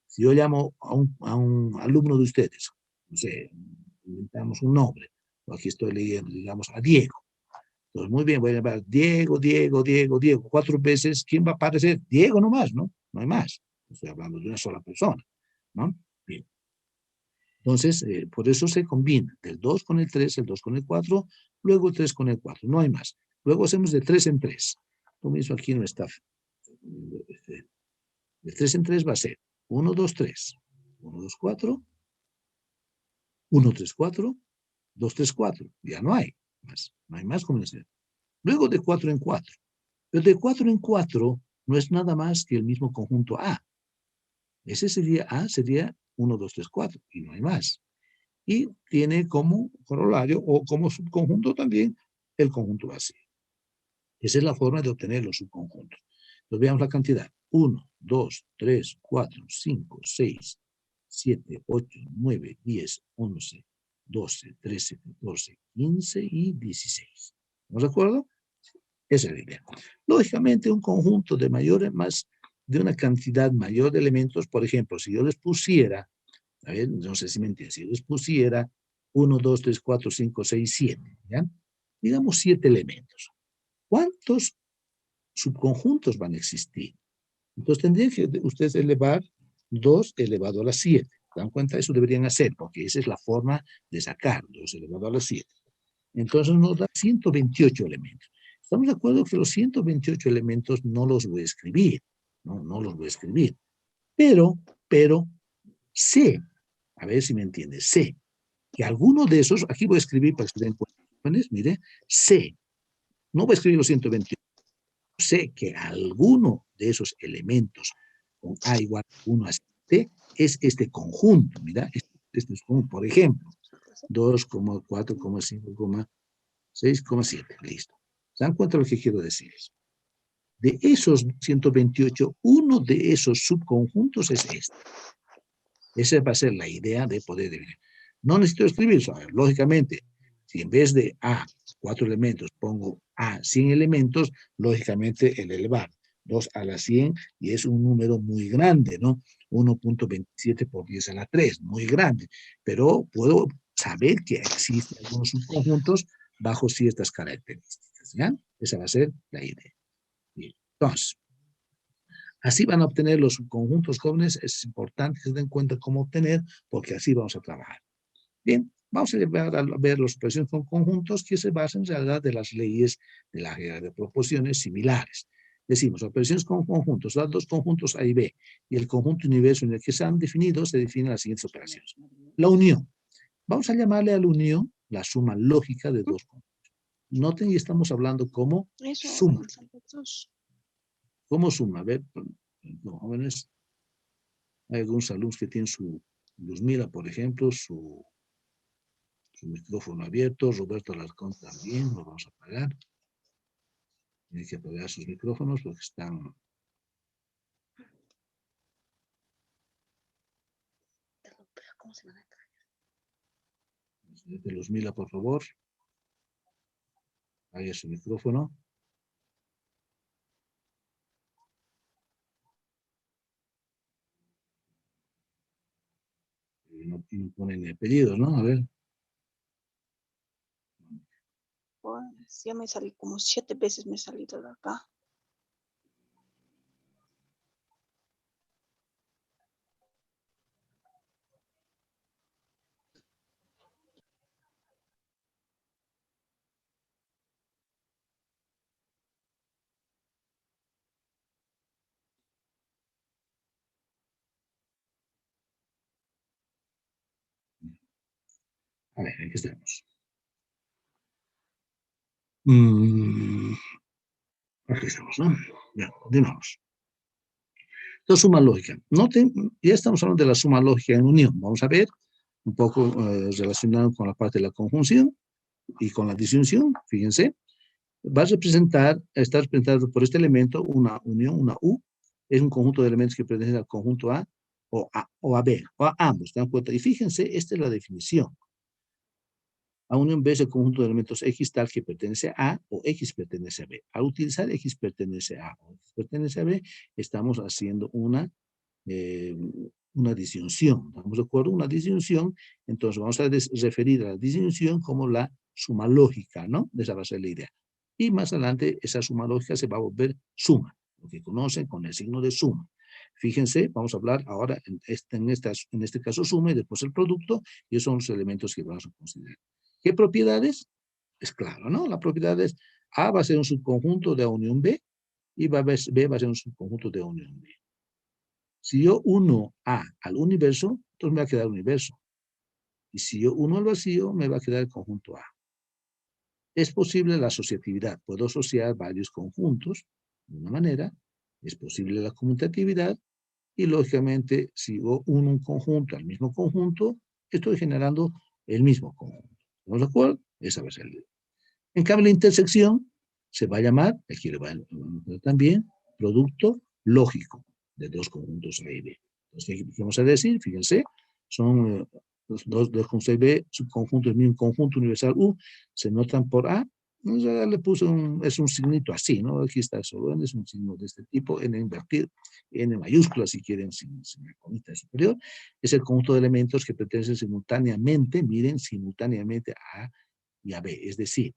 si yo llamo a un alumno de ustedes, no sé, inventamos un nombre, aquí estoy leyendo, digamos, a Diego. Entonces, muy bien, voy a llamar Diego, Diego, Diego, Diego, 4 veces, ¿quién va a aparecer? Diego nomás, ¿no? No hay más. Estoy hablando de una sola persona, ¿no? Bien. Entonces, por eso se combina del 2 con el 3, el 2 con el 4, luego el 3 con el 4, no hay más. Luego hacemos de 3 en 3. Lo mismo aquí no está. De 3 en 3 va a ser 1, 2, 3. 1, 2, 4. 1, 3, 4. 2, 3, 4. Ya no hay más. No hay más combinación. Luego de 4 en 4. Pero de 4 en 4 no es nada más que el mismo conjunto A. Ese sería A, sería 1, 2, 3, 4. Y no hay más. y tiene como corolario o como subconjunto también el conjunto vacío. Esa es la forma de obtener los subconjuntos. Entonces veamos la cantidad. 1, 2, 3, 4, 5, 6, 7, 8, 9, 10, 11, 12, 13, 14, 15 y 16. ¿Estamos de acuerdo? Esa es la idea. Lógicamente, un conjunto de de una cantidad mayor de elementos, por ejemplo, si yo les pusiera, a ver, no sé si me entienden, si yo les pusiera 1, 2, 3, 4, 5, 6, 7, ¿ya? Digamos 7 elementos. ¿Cuántos subconjuntos van a existir? Entonces tendrían que ustedes elevar 2 elevado a la 7. ¿Se dan cuenta? Eso deberían hacer, porque esa es la forma de sacar 2 elevado a la 7. Entonces nos da 128 elementos. Estamos de acuerdo que los 128 elementos no los voy a escribir, no los voy a escribir, pero sé, a ver si me entiendes, sé que alguno de esos, aquí voy a escribir para que se den cuenta, mire, sé, no voy a escribir los 128, sé que alguno de esos elementos con A igual a 1 a 7 es este conjunto, mira, este es como, por ejemplo, 2,4,5,6,7, listo. ¿Se dan cuenta de lo que quiero decirles? De esos 128, uno de esos subconjuntos es este. Esa va a ser la idea de poder dividir. No necesito escribir eso. Lógicamente, si en vez de A, 4 elementos, pongo A, 100 elementos, lógicamente el elevar 2 a la 100 y es un número muy grande, ¿no? 1.27 por 10 a la 3, muy grande. Pero puedo saber que existen algunos subconjuntos bajo ciertas características, ¿ya? Esa va a ser la idea. Bien. Entonces, así van a obtener los subconjuntos jóvenes. Es importante que se den cuenta cómo obtener, porque así vamos a trabajar. Bien, vamos a ver las operaciones con conjuntos que se basan en realidad de las leyes de la regla de proporciones similares. Decimos, operaciones con conjuntos, los dos conjuntos A y B, y el conjunto universo en el que se han definido, se definen las siguientes operaciones. La unión. Vamos a llamarle a la unión la suma lógica de dos conjuntos. Noten, y estamos hablando como suma. ¿Cómo suma? A ver, los jóvenes, hay algunos alumnos que tienen su Luzmila, por ejemplo, su micrófono abierto. Roberto Alarcón también, lo vamos a apagar. Tiene que apagar sus micrófonos porque están... ¿Cómo se llama? De Luzmila, por favor. Apague su micrófono. No ponen apellidos, ¿no? A ver. Pues ya me salí como 7 veces me he salido de acá. A ver, aquí estamos. Aquí estamos, ¿no? Ya, continuamos. La suma lógica. Noten, ya estamos hablando de la suma lógica en unión. Vamos a ver un poco relacionado con la parte de la conjunción y con la disyunción. Fíjense, va a representar, está representado por este elemento una unión, una U, es un conjunto de elementos que pertenecen al conjunto A o a B, o a ambos, ¿te dan cuenta? Y fíjense, esta es la definición. A unión B es el conjunto de elementos X tal que pertenece a A o X pertenece a B. Al utilizar X pertenece a A o X pertenece a B, estamos haciendo una disyunción. ¿Estamos de acuerdo? Una disyunción, entonces vamos a referir a la disyunción como la suma lógica, ¿no? Esa va a ser la idea. Y más adelante esa suma lógica se va a volver suma, lo que conocen con el signo de suma. Fíjense, vamos a hablar ahora en este caso suma y después el producto, y esos son los elementos que vamos a considerar. ¿Qué propiedades? Es claro, ¿no? La propiedad es A va a ser un subconjunto de A unión B y B va a ser un subconjunto de A unión B. Si yo uno A al universo, entonces me va a quedar el universo. Y si yo uno al vacío, me va a quedar el conjunto A. Es posible la asociatividad. Puedo asociar varios conjuntos de una manera. Es posible la conmutatividad. Y lógicamente, si yo uno un conjunto al mismo conjunto, estoy generando el mismo conjunto. ¿Estamos de acuerdo? Esa va a ser la idea. En cambio, la intersección se va a llamar, aquí le va a también, producto lógico de dos conjuntos A y B. Entonces, ¿qué vamos a decir? Fíjense, son dos conjuntos A y B, subconjuntos de un conjunto universal U, se notan por A. Ya le puse es un signito así, ¿no? Aquí está solo N, es un signo de este tipo, N invertido, N mayúscula si quieren, sin la comita superior. Es el conjunto de elementos que pertenecen simultáneamente, miren, simultáneamente a A y a B. Es decir,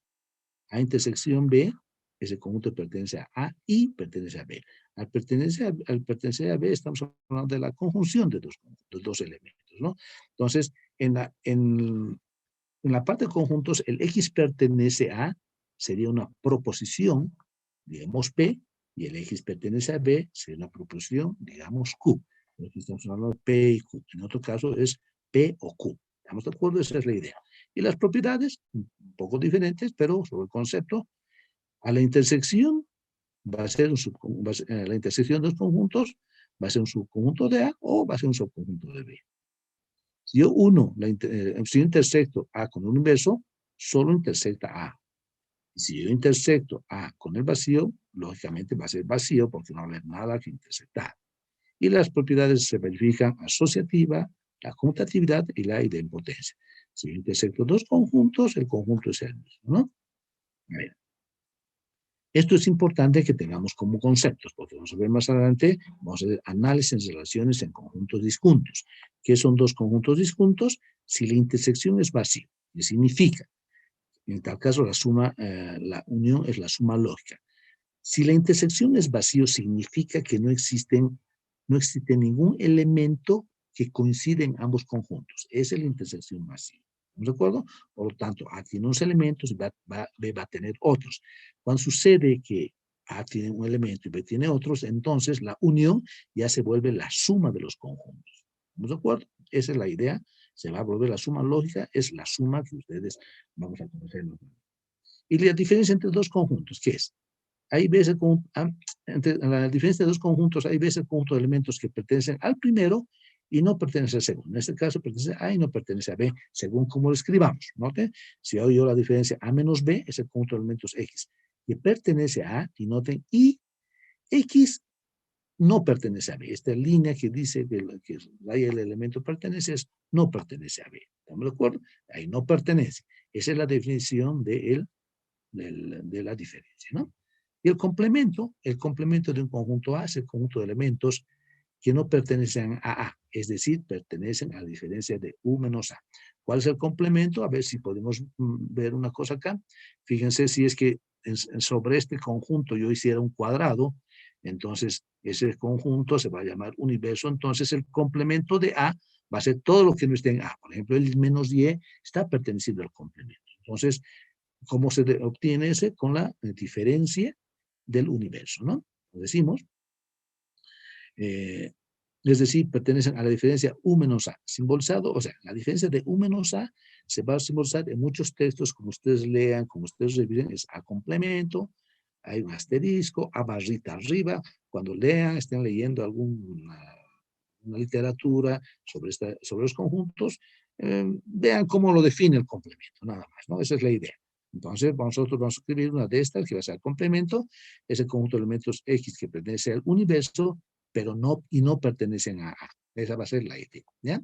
A intersección B, ese conjunto pertenece a A y pertenece a B. Al pertenecer a B, estamos hablando de la conjunción de dos elementos, ¿no? Entonces, en la parte de conjuntos, el X pertenece a, sería una proposición, digamos P, y el X pertenece a B, sería una proposición, digamos Q. Aquí estamos hablando de P y Q. En otro caso es P o Q. ¿Estamos de acuerdo? Esa es la idea. Y las propiedades, un poco diferentes, pero sobre el concepto, a la intersección va a ser la intersección de los conjuntos va a ser un subconjunto de A o va a ser un subconjunto de B. Si yo si yo intersecto A con un inverso, solo intersecta A. Si yo intersecto A con el vacío, lógicamente va a ser vacío porque no va a haber nada que intersectar. Y las propiedades se verifican asociativa, la conmutatividad y la idempotencia. Si yo intersecto dos conjuntos, el conjunto es el mismo, ¿no? Bien. Esto es importante que tengamos como conceptos, porque vamos a ver más adelante, vamos a ver análisis de relaciones en conjuntos disjuntos. ¿Qué son dos conjuntos disjuntos? Si la intersección es vacía, ¿qué significa? En tal caso, la unión es la suma lógica. Si la intersección es vacío, significa que no existe ningún elemento que coincide en ambos conjuntos. Esa es la intersección vacía. ¿De acuerdo? Por lo tanto, A tiene unos elementos y B va a tener otros. Cuando sucede que A tiene un elemento y B tiene otros, entonces la unión ya se vuelve la suma de los conjuntos. ¿De acuerdo? Esa es la idea. Se va a volver la suma lógica, es la suma que ustedes vamos a conocer. Y la diferencia entre dos conjuntos, ¿qué es? Hay veces, entre la diferencia de dos conjuntos, hay veces el conjunto de elementos que pertenecen al primero y no pertenece al segundo. En este caso pertenece a A y no pertenece a B, según cómo lo escribamos. ¿Noten? Si hago yo la diferencia A menos B, es el conjunto de elementos X, que pertenece a A, y noten, y X no pertenece a B. Esta línea que dice que ahí el elemento pertenece no pertenece a B. ¿Estamos de acuerdo? Ahí no pertenece. Esa es la definición de la diferencia, ¿no? Y el complemento de un conjunto A es el conjunto de elementos que no pertenecen a A, es decir, pertenecen a la diferencia de U menos A. ¿Cuál es el complemento? A ver si podemos ver una cosa acá. Fíjense si es que sobre este conjunto yo hiciera un cuadrado, entonces ese conjunto se va a llamar universo, entonces el complemento de A va a ser todo lo que no esté en A. Por ejemplo, el menos Y está perteneciendo al complemento. Entonces, ¿cómo se obtiene ese? Con la diferencia del universo, ¿no? Lo decimos. Es decir, pertenecen a la diferencia U menos A. Simbolizado, o sea, la diferencia de U menos A se va a simbolizar en muchos textos, como ustedes lean, como ustedes revisen, es A complemento, hay un asterisco, A barrita arriba. Cuando lean, estén leyendo alguna literatura sobre los conjuntos, vean cómo lo define el complemento, nada más, ¿no? Esa es la idea. Entonces, nosotros vamos a escribir una de estas que va a ser el complemento, es el conjunto de elementos X que pertenece al universo, pero no pertenecen a A. Esa va a ser la idea, ¿ya?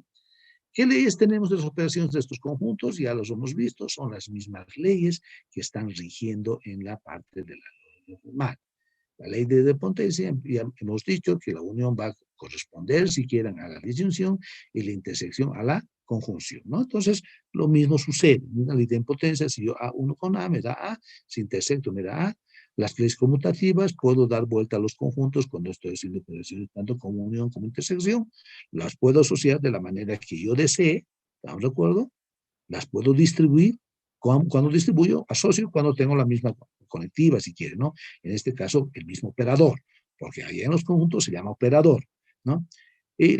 ¿Qué leyes tenemos de las operaciones de estos conjuntos? Ya los hemos visto, son las mismas leyes que están rigiendo en la parte de la lógica formal. La ley de potencia, ya hemos dicho que la unión va a corresponder, si quieren, a la disyunción y la intersección a la conjunción, ¿no? Entonces, lo mismo sucede. La ley de potencia, si yo A1 con A me da A, si intersecto me da A. Las leyes conmutativas, puedo dar vuelta a los conjuntos cuando estoy haciendo operaciones tanto como unión como intersección. Las puedo asociar de la manera que yo desee, ¿estamos de acuerdo? Las puedo distribuir. Cuando distribuyo, asocio cuando tengo la misma conectiva, si quieren, ¿no? En este caso, el mismo operador, porque ahí en los conjuntos se llama operador, ¿no? Y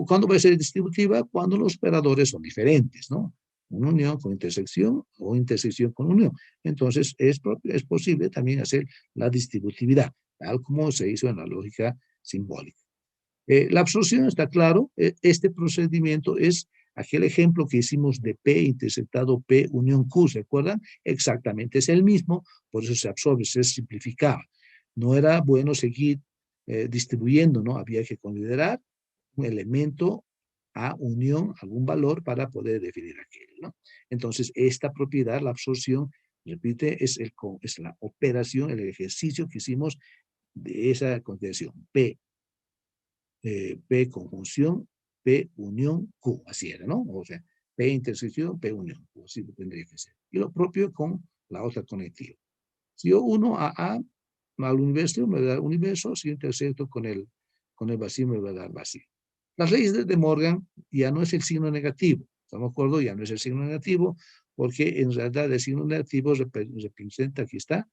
¿cuándo va a ser distributiva? Cuando los operadores son diferentes, ¿no? Una unión con intersección o intersección con unión. Entonces, es posible también hacer la distributividad, tal como se hizo en la lógica simbólica. La absorción está claro, este procedimiento es Aquel ejemplo que hicimos de P intersectado P unión Q, ¿se acuerdan? Exactamente, es el mismo, por eso se absorbe, se simplificaba. No era bueno seguir distribuyendo, ¿no? Había que considerar un elemento a unión, algún valor para poder definir aquello, ¿no? Entonces, esta propiedad, la absorción, repite, es la operación, el ejercicio que hicimos de esa conjugación. P conjunción, P unión Q, así era, ¿no? O sea, P intersección, P unión Q, así tendría que ser. Y lo propio con la otra conectiva. Si yo uno a al universo, me da universo, si yo intersecto con el vacío, me va a dar vacío. Las leyes de Morgan ya no es el signo negativo, ¿estamos de acuerdo? Ya no es el signo negativo, porque en realidad el signo negativo representa, aquí está,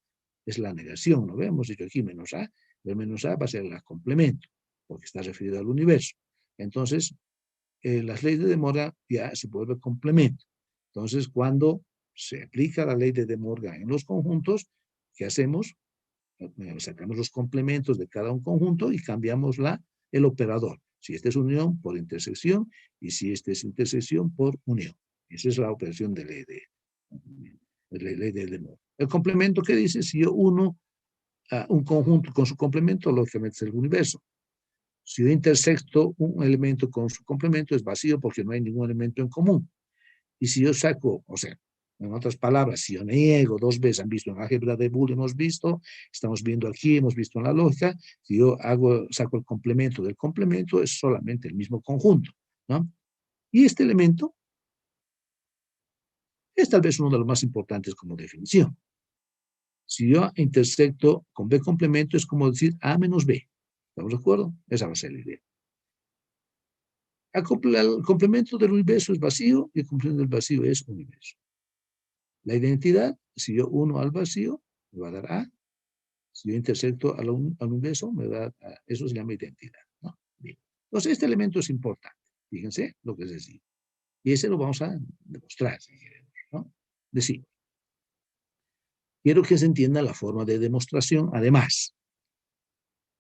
es la negación, ¿no? Hemos dicho aquí menos A, el menos A va a ser el complemento, porque está referido al universo. Entonces, las leyes de De Morgan ya se vuelve complemento. Entonces, cuando se aplica la ley de De Morgan en los conjuntos, ¿qué hacemos? Sacamos los complementos de cada un conjunto y cambiamos el operador. Si este es unión, por intersección, y si este es intersección, por unión. Esa es la operación de ley de De Morgan. El complemento, ¿qué dice? Si yo uno un conjunto con su complemento, lógicamente es el universo. Si yo intersecto un elemento con su complemento, es vacío porque no hay ningún elemento en común. Y si yo saco, o sea, en otras palabras, si yo niego dos veces, han visto en álgebra de Boole, hemos visto, estamos viendo aquí, hemos visto en la lógica, si yo saco el complemento del complemento, es solamente el mismo conjunto, ¿no? Y este elemento es tal vez uno de los más importantes como definición. Si yo intersecto con B complemento, es como decir A menos B. ¿Estamos de acuerdo? Esa va a ser la idea. El complemento del universo es vacío y el complemento del vacío es universo. La identidad, si yo uno al vacío, me va a dar A. Si yo intersecto al universo, me va a dar A. Eso se llama identidad, ¿no? Bien. Entonces, este elemento es importante. Fíjense lo que es decir. Y ese lo vamos a demostrar, si queremos, ¿no? Decir. Quiero que se entienda la forma de demostración. Además,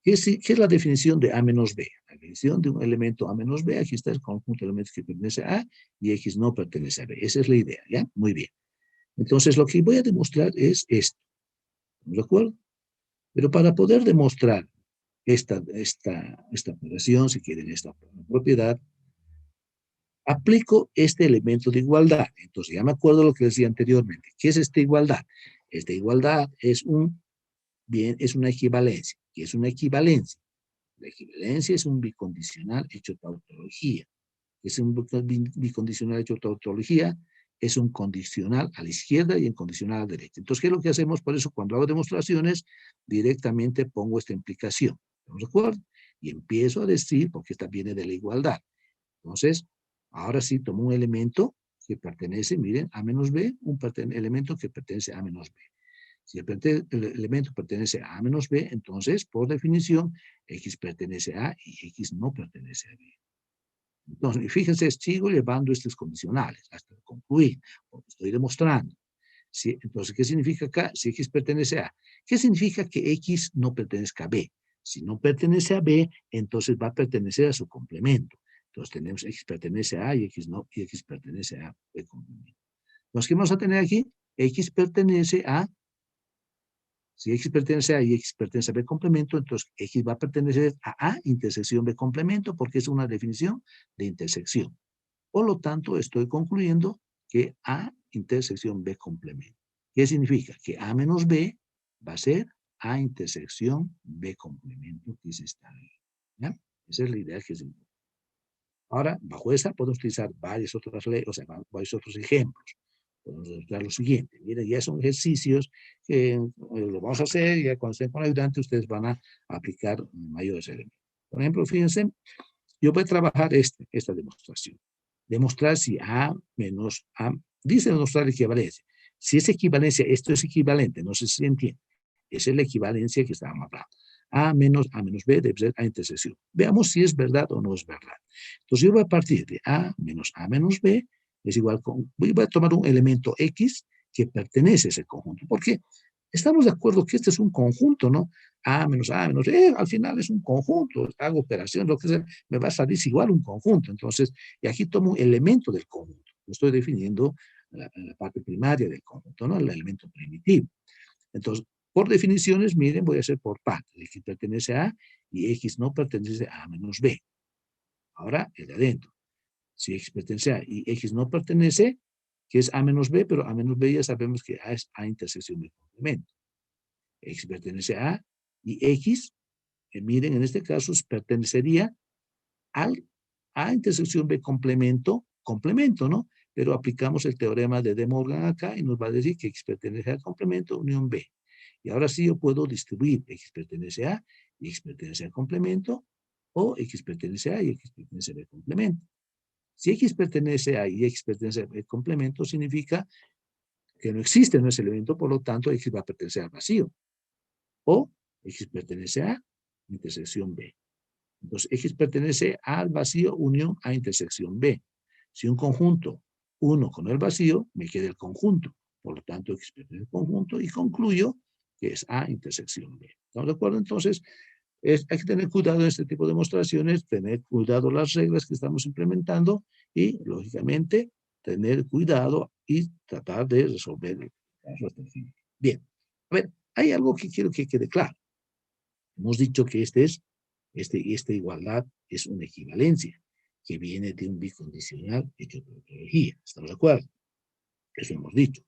¿qué es la definición de A menos B? La definición de un elemento A menos B, aquí está el conjunto de elementos que pertenece a A y X no pertenece a B. Esa es la idea, ¿ya? Muy bien. Entonces, lo que voy a demostrar es esto. ¿De acuerdo? Pero para poder demostrar esta operación, si quieren, esta propiedad, aplico este elemento de igualdad. Entonces, ya me acuerdo lo que decía anteriormente. ¿Qué es esta igualdad? Esta igualdad es una equivalencia. ¿Qué es una equivalencia? La equivalencia es un bicondicional hecho tautología. Es un bicondicional hecho tautología, es un condicional a la izquierda y un condicional a la derecha. Entonces, ¿qué es lo que hacemos? Por eso, cuando hago demostraciones, directamente pongo esta implicación. ¿Estamos de acuerdo? Y empiezo a decir, porque esta viene de la igualdad. Entonces, ahora sí tomo un elemento que pertenece, miren, A menos B, un elemento que pertenece a A menos B. Si el elemento pertenece a A menos B, entonces, por definición, X pertenece a y X no pertenece a B. Entonces, fíjense, sigo llevando estos condicionales hasta concluir, porque estoy demostrando. Entonces, ¿qué significa acá? Si X pertenece a. ¿Qué significa que X no pertenezca a B? Si no pertenece a B, entonces va a pertenecer a su complemento. Entonces tenemos X pertenece a y X no, y X pertenece a B complemento. Entonces, ¿qué vamos a tener aquí? X pertenece a, si X pertenece a y X pertenece a B complemento, entonces X va a pertenecer a intersección B complemento, porque es una definición de intersección. Por lo tanto, estoy concluyendo que A intersección B complemento. ¿Qué significa? Que A menos B va a ser A intersección B complemento, que es esta ley. ¿Ya? Esa es la idea que es importante. Ahora, bajo esa podemos utilizar varias otras leyes, o sea, varios otros ejemplos. Podemos usar lo siguiente. Miren, ya son ejercicios que lo vamos a hacer, ya cuando estén con el ayudante ustedes van a aplicar mayores elementos. Por ejemplo, fíjense, yo voy a trabajar esta demostración. Demostrar si A menos A, dice demostrar equivalencia. Si es equivalencia, esto es equivalente, no sé si se entiende. Esa es la equivalencia que estábamos hablando. A menos B debe ser A intersección. Veamos si es verdad o no es verdad. Entonces yo voy a partir de A menos B es igual con, voy a tomar un elemento X que pertenece a ese conjunto. ¿Por qué? Estamos de acuerdo que este es un conjunto, ¿no? A menos A menos al final es un conjunto, hago operación, lo que sea, me va a salir igual un conjunto. Entonces, y aquí tomo un elemento del conjunto. Estoy definiendo la parte primaria del conjunto, ¿no? El elemento primitivo. Entonces, por definiciones, miren, voy a hacer por partes. X pertenece a y X no pertenece a menos B. Ahora, el de adentro. Si X pertenece a y X no pertenece, que es A menos B, pero A menos B ya sabemos que A es A intersección B complemento. X pertenece a A y X, miren, en este caso pertenecería al A intersección B complemento, ¿no? Pero aplicamos el teorema de De Morgan acá y nos va a decir que X pertenece al complemento unión B. Y ahora sí yo puedo distribuir X pertenece a y X pertenece al complemento, o X pertenece a y X pertenece al complemento. Si X pertenece a y X pertenece al complemento, significa que no existe en ese elemento, por lo tanto X va a pertenecer al vacío. O X pertenece a intersección B. Entonces, X pertenece al vacío unión a intersección B. Si un conjunto 1 con el vacío, me queda el conjunto. Por lo tanto, X pertenece al conjunto y concluyo que es A intersección B. ¿Estamos de acuerdo? Entonces, hay que tener cuidado en este tipo de demostraciones, tener cuidado las reglas que estamos implementando y, lógicamente, tener cuidado y tratar de resolver el caso hasta el final. Bien, a ver, hay algo que quiero que quede claro. Hemos dicho que esta igualdad es una equivalencia que viene de un bicondicional hecho por tautología. ¿Estamos de acuerdo? Eso hemos dicho.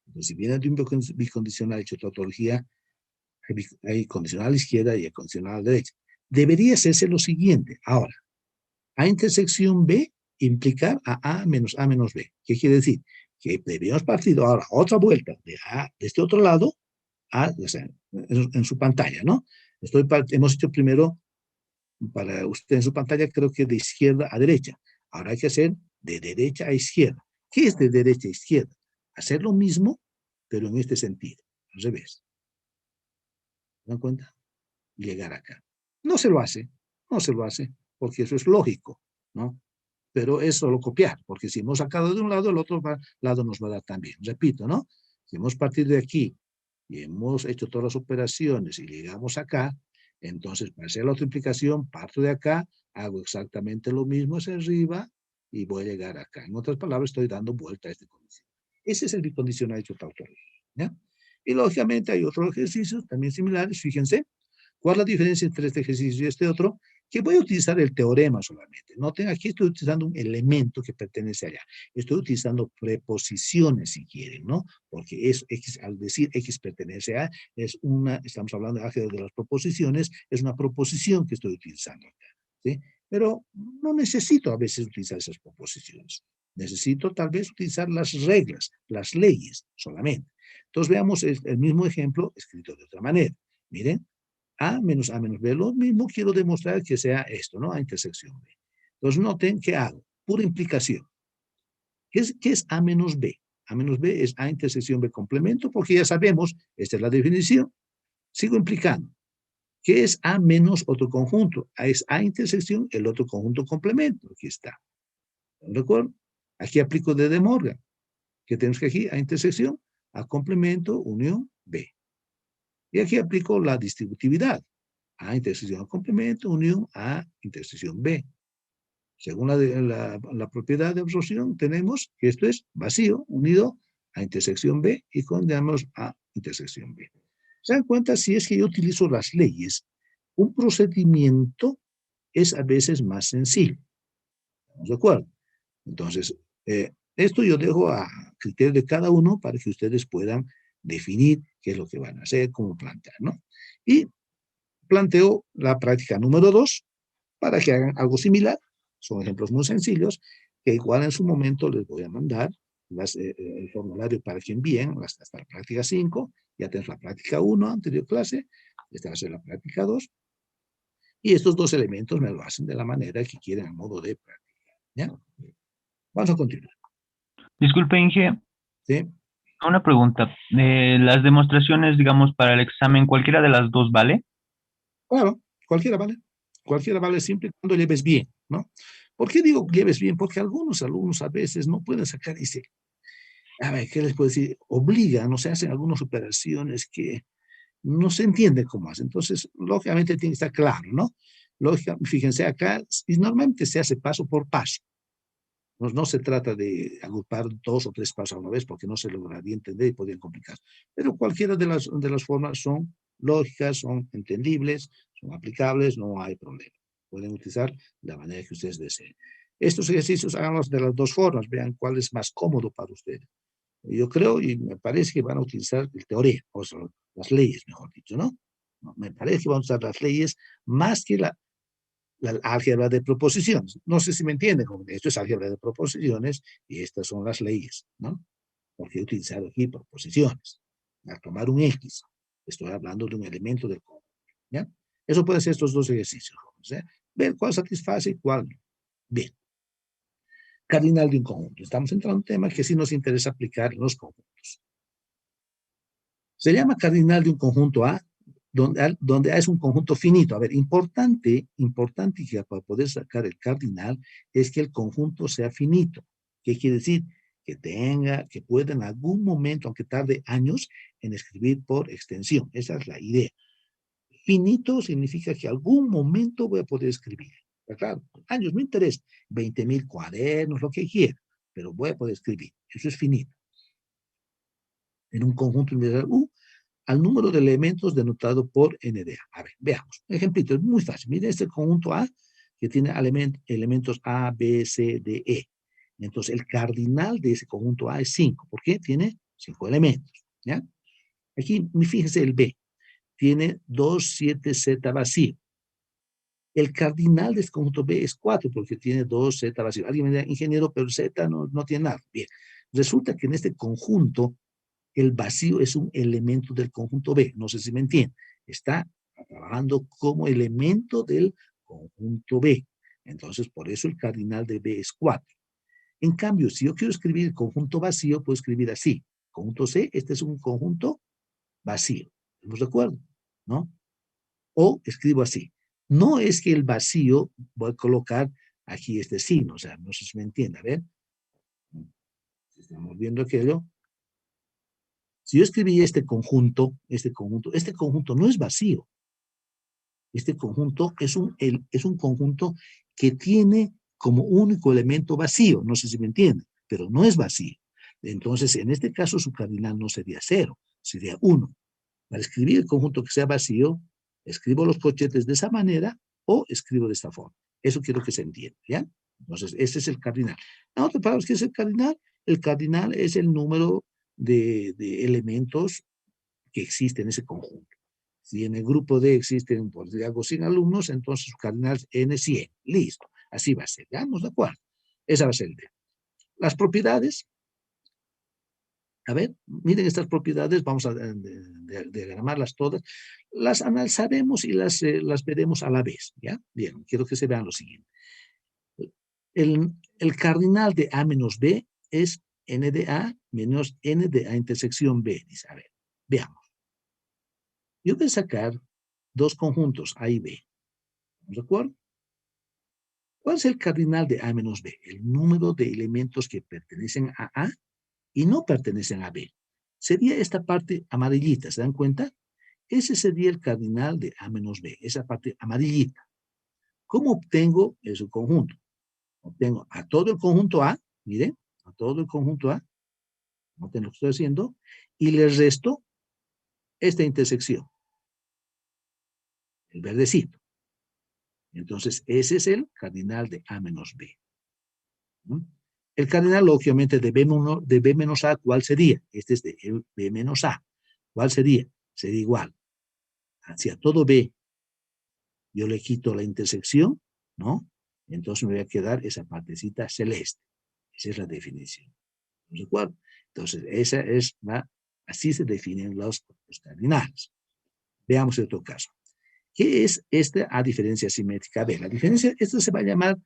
Entonces, si viene de un bicondicional hecho por tautología, hay condicional a la izquierda y hay condicional a la derecha. Debería hacerse lo siguiente. Ahora, A intersección B implicar a A menos B. ¿Qué quiere decir? Que deberíamos partir ahora otra vuelta de A de este otro lado o sea, en su pantalla, ¿no? Hemos hecho primero para usted en su pantalla, creo que de izquierda a derecha. Ahora hay que hacer de derecha a izquierda. ¿Qué es de derecha a izquierda? Hacer lo mismo, pero en este sentido, al revés. ¿Se dan cuenta? Llegar acá. No se lo hace, porque eso es lógico, ¿no? Pero es solo copiar, porque si hemos sacado de un lado, el otro lado nos va a dar también. Repito, ¿no? Si hemos partido de aquí y hemos hecho todas las operaciones y llegamos acá, entonces para hacer la otra implicación, parto de acá, hago exactamente lo mismo hacia arriba y voy a llegar acá. En otras palabras, estoy dando vuelta a este condicional. Ese es el bicondicional hecho tautología, ¿ya? Y lógicamente hay otros ejercicios también similares, fíjense. ¿Cuál es la diferencia entre este ejercicio y este otro? Que voy a utilizar el teorema solamente. Noten, aquí estoy utilizando un elemento que pertenece allá. Estoy utilizando preposiciones, si quieren, ¿no? Porque es X, al decir X pertenece a, estamos hablando de las proposiciones, es una proposición que estoy utilizando acá, ¿sí? Pero no necesito a veces utilizar esas proposiciones. Necesito tal vez utilizar las reglas, las leyes solamente. Entonces veamos el mismo ejemplo escrito de otra manera. Miren, A menos B, lo mismo quiero demostrar que sea esto, ¿no? A intersección B. Entonces noten que hago, pura implicación. ¿Qué es A menos B? A menos B es A intersección B complemento, porque ya sabemos, esta es la definición. Sigo implicando. ¿Qué es A menos otro conjunto? Es A intersección el otro conjunto complemento. Aquí está. ¿De acuerdo? Aquí aplico De Morgan. ¿Qué tenemos que aquí? A intersección, A complemento, unión, B. Y aquí aplico la distributividad. A intersección A complemento, unión A intersección B. Según la propiedad de absorción, tenemos que esto es vacío unido a intersección B y condenamos a intersección B. ¿Se dan cuenta? Si es que yo utilizo las leyes, un procedimiento es a veces más sencillo. ¿Estamos de acuerdo? Entonces, esto yo dejo a criterio de cada uno para que ustedes puedan definir qué es lo que van a hacer, cómo plantear, ¿no? Y planteo la práctica número 2 para que hagan algo similar. Son ejemplos muy sencillos que igual en su momento les voy a mandar el formulario para que envíen hasta la práctica 5. Ya tenemos la práctica 1, anterior clase. Esta va a ser la práctica 2. Y estos dos elementos me lo hacen de la manera que quieren a modo de práctica. ¿Ya? Vamos a continuar. Disculpe, Inge, ¿Sí? una pregunta. Las demostraciones, digamos, para el examen, ¿cualquiera de las dos vale? Claro, cualquiera vale. Cualquiera vale siempre y cuando lleves bien, ¿no? ¿Por qué digo lleves bien? Porque algunos alumnos a veces no pueden sacar, dice, a ver, ¿qué les puedo decir? Obligan, o sea, hacen algunas operaciones que no se entiende cómo hace. Entonces, lógicamente tiene que estar claro, ¿no? Fíjense acá, y normalmente se hace paso por paso. No se trata de agrupar 2 o 3 pasos a una vez porque no se lograría entender y podría complicar. Pero cualquiera de las formas son lógicas, son entendibles, son aplicables, no hay problema. Pueden utilizar la manera que ustedes deseen. Estos ejercicios háganlos de las 2 formas, vean cuál es más cómodo para ustedes. Yo creo y me parece que van a utilizar el teorema, o sea, las leyes, mejor dicho, ¿no? Me parece que van a usar las leyes más que la álgebra de proposiciones. No sé si me entienden, esto es álgebra de proposiciones y estas son las leyes, ¿no? Porque he utilizado aquí proposiciones. Al tomar un X, estoy hablando de un elemento del conjunto, ¿ya? Eso puede ser estos 2 ejercicios, jóvenes, ¿eh? Ver cuál satisface y cuál no. Bien. Cardinal de un conjunto. Estamos entrando en un tema que sí nos interesa aplicar en los conjuntos. Se llama cardinal de un conjunto A, donde A es un conjunto finito. A ver, importante que para poder sacar el cardinal es que el conjunto sea finito. ¿Qué quiere decir? Que pueda en algún momento, aunque tarde años, en escribir por extensión. Esa es la idea. Finito significa que algún momento voy a poder escribir. Pero claro, años me interesa. 20.000 cuadernos, lo que quiera. Pero voy a poder escribir. Eso es finito. En un conjunto integral U, al número de elementos denotado por NDA. A ver, veamos. Ejemplito, es muy fácil. Miren este conjunto A que tiene elementos A, B, C, D, E. Entonces, el cardinal de ese conjunto A es 5. ¿Por qué? Tiene 5 elementos. ¿Ya? Aquí, fíjense el B. Tiene 2, 7, Z vacío. El cardinal de este conjunto B es 4 porque tiene 2 Z vacío. Alguien me dirá, ingeniero, pero Z no tiene nada. Bien, resulta que en este conjunto el vacío es un elemento del conjunto B. No sé si me entienden. Está trabajando como elemento del conjunto B. Entonces, por eso el cardinal de B es 4. En cambio, si yo quiero escribir el conjunto vacío, puedo escribir así. Conjunto C, este es un conjunto vacío. ¿Estamos de acuerdo? ¿No? O escribo así. No es que el vacío, voy a colocar aquí este signo, o sea, no sé si me entiende, a ver. Estamos viendo aquello. Si yo escribí este conjunto no es vacío. Este conjunto es un conjunto que tiene como único elemento vacío, no sé si me entienden, pero no es vacío. Entonces, en este caso, su cardinal no sería 0, sería 1. Para escribir el conjunto que sea vacío, escribo los corchetes de esa manera o escribo de esta forma. Eso quiero que se entienda, ¿ya? Entonces, ese es el cardinal. En otras palabras, ¿qué es el cardinal? El cardinal es el número de elementos que existen en ese conjunto. Si en el grupo D existen, por decir algo, 100 alumnos, entonces su cardinal es N100. Listo. Así va a ser. ¿Ya? ¿Estamos de acuerdo? Esa va a ser la idea. Las propiedades. A ver, miren estas propiedades, vamos a diagramarlas todas. Las analizaremos y las veremos a la vez, ¿ya? Bien, quiero que se vean lo siguiente. El cardinal de A menos B es N de A menos N de A intersección B. Dice, a ver, veamos. Yo voy a sacar 2 conjuntos, A y B. ¿De acuerdo? ¿Cuál es el cardinal de A menos B? El número de elementos que pertenecen a A y no pertenecen a B. Sería esta parte amarillita, ¿se dan cuenta? Ese sería el cardinal de A menos B, esa parte amarillita. ¿Cómo obtengo ese conjunto? Obtengo a todo el conjunto A, miren, a todo el conjunto A, noten lo que estoy haciendo, y le resto esta intersección, el verdecito. Entonces, ese es el cardinal de A menos B. ¿No? El cardinal, lógicamente, de B menos A, ¿cuál sería? Este es de B menos A. ¿Cuál sería? Sería igual. Hacia todo B, yo le quito la intersección, ¿no? Entonces me voy a quedar esa partecita celeste. Esa es la definición. ¿De acuerdo? Entonces, esa es así se definen los cardinales. Veamos otro caso. ¿Qué es esta a diferencia simétrica? A ver, la diferencia, esto se va a llamar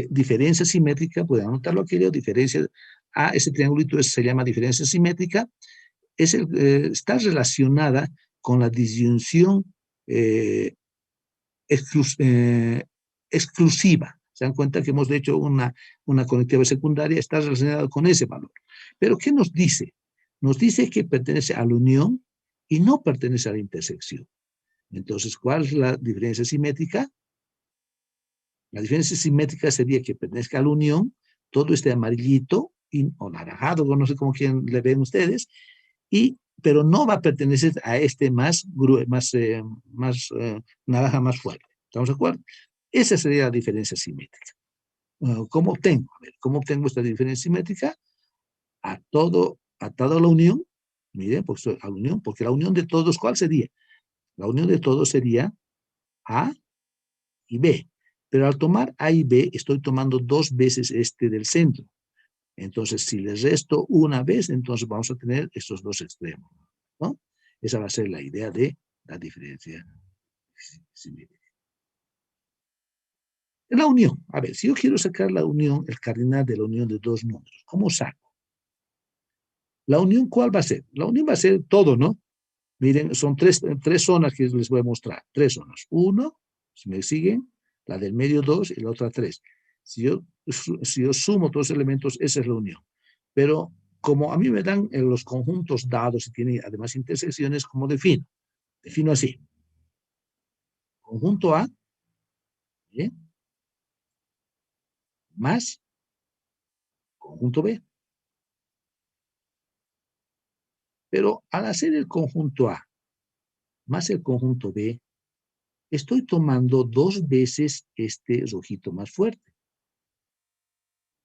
diferencia simétrica, pueden anotarlo aquí, diferencia a ese triangulito se llama diferencia simétrica, está relacionada con la disyunción exclusiva. Se dan cuenta que hemos hecho una conectiva secundaria, está relacionada con ese valor. Pero ¿qué nos dice? Nos dice que pertenece a la unión y no pertenece a la intersección. Entonces, ¿cuál es la diferencia simétrica? La diferencia simétrica sería que pertenezca a la unión, todo este amarillito o naranjado, no sé cómo quieren, le ven ustedes, pero no va a pertenecer a este naranja más fuerte. ¿Estamos de acuerdo? Esa sería la diferencia simétrica. ¿Cómo obtengo? A ver, ¿cómo obtengo esta diferencia simétrica? Atado a la unión, miren, porque la unión de todos, ¿cuál sería? La unión de todos sería A y B. Pero al tomar A y B, estoy tomando 2 veces este del centro. Entonces, si les resto una vez, entonces vamos a tener estos dos extremos, ¿no? Esa va a ser la idea de la diferencia simétrica. La unión. A ver, si yo quiero sacar la unión, el cardinal de la unión de dos números, ¿cómo saco? La unión, ¿cuál va a ser? La unión va a ser todo, ¿no? Miren, son tres zonas que les voy a mostrar. 3 zonas. 1, si me siguen, la del medio 2 y la otra 3. Si yo sumo todos los elementos, esa es la unión. Pero como a mí me dan los conjuntos dados y tiene además intersecciones, ¿cómo defino? Defino así. Conjunto A, ¿bien? Más conjunto B. Pero al hacer el conjunto A más el conjunto B, estoy tomando 2 veces este rojito más fuerte.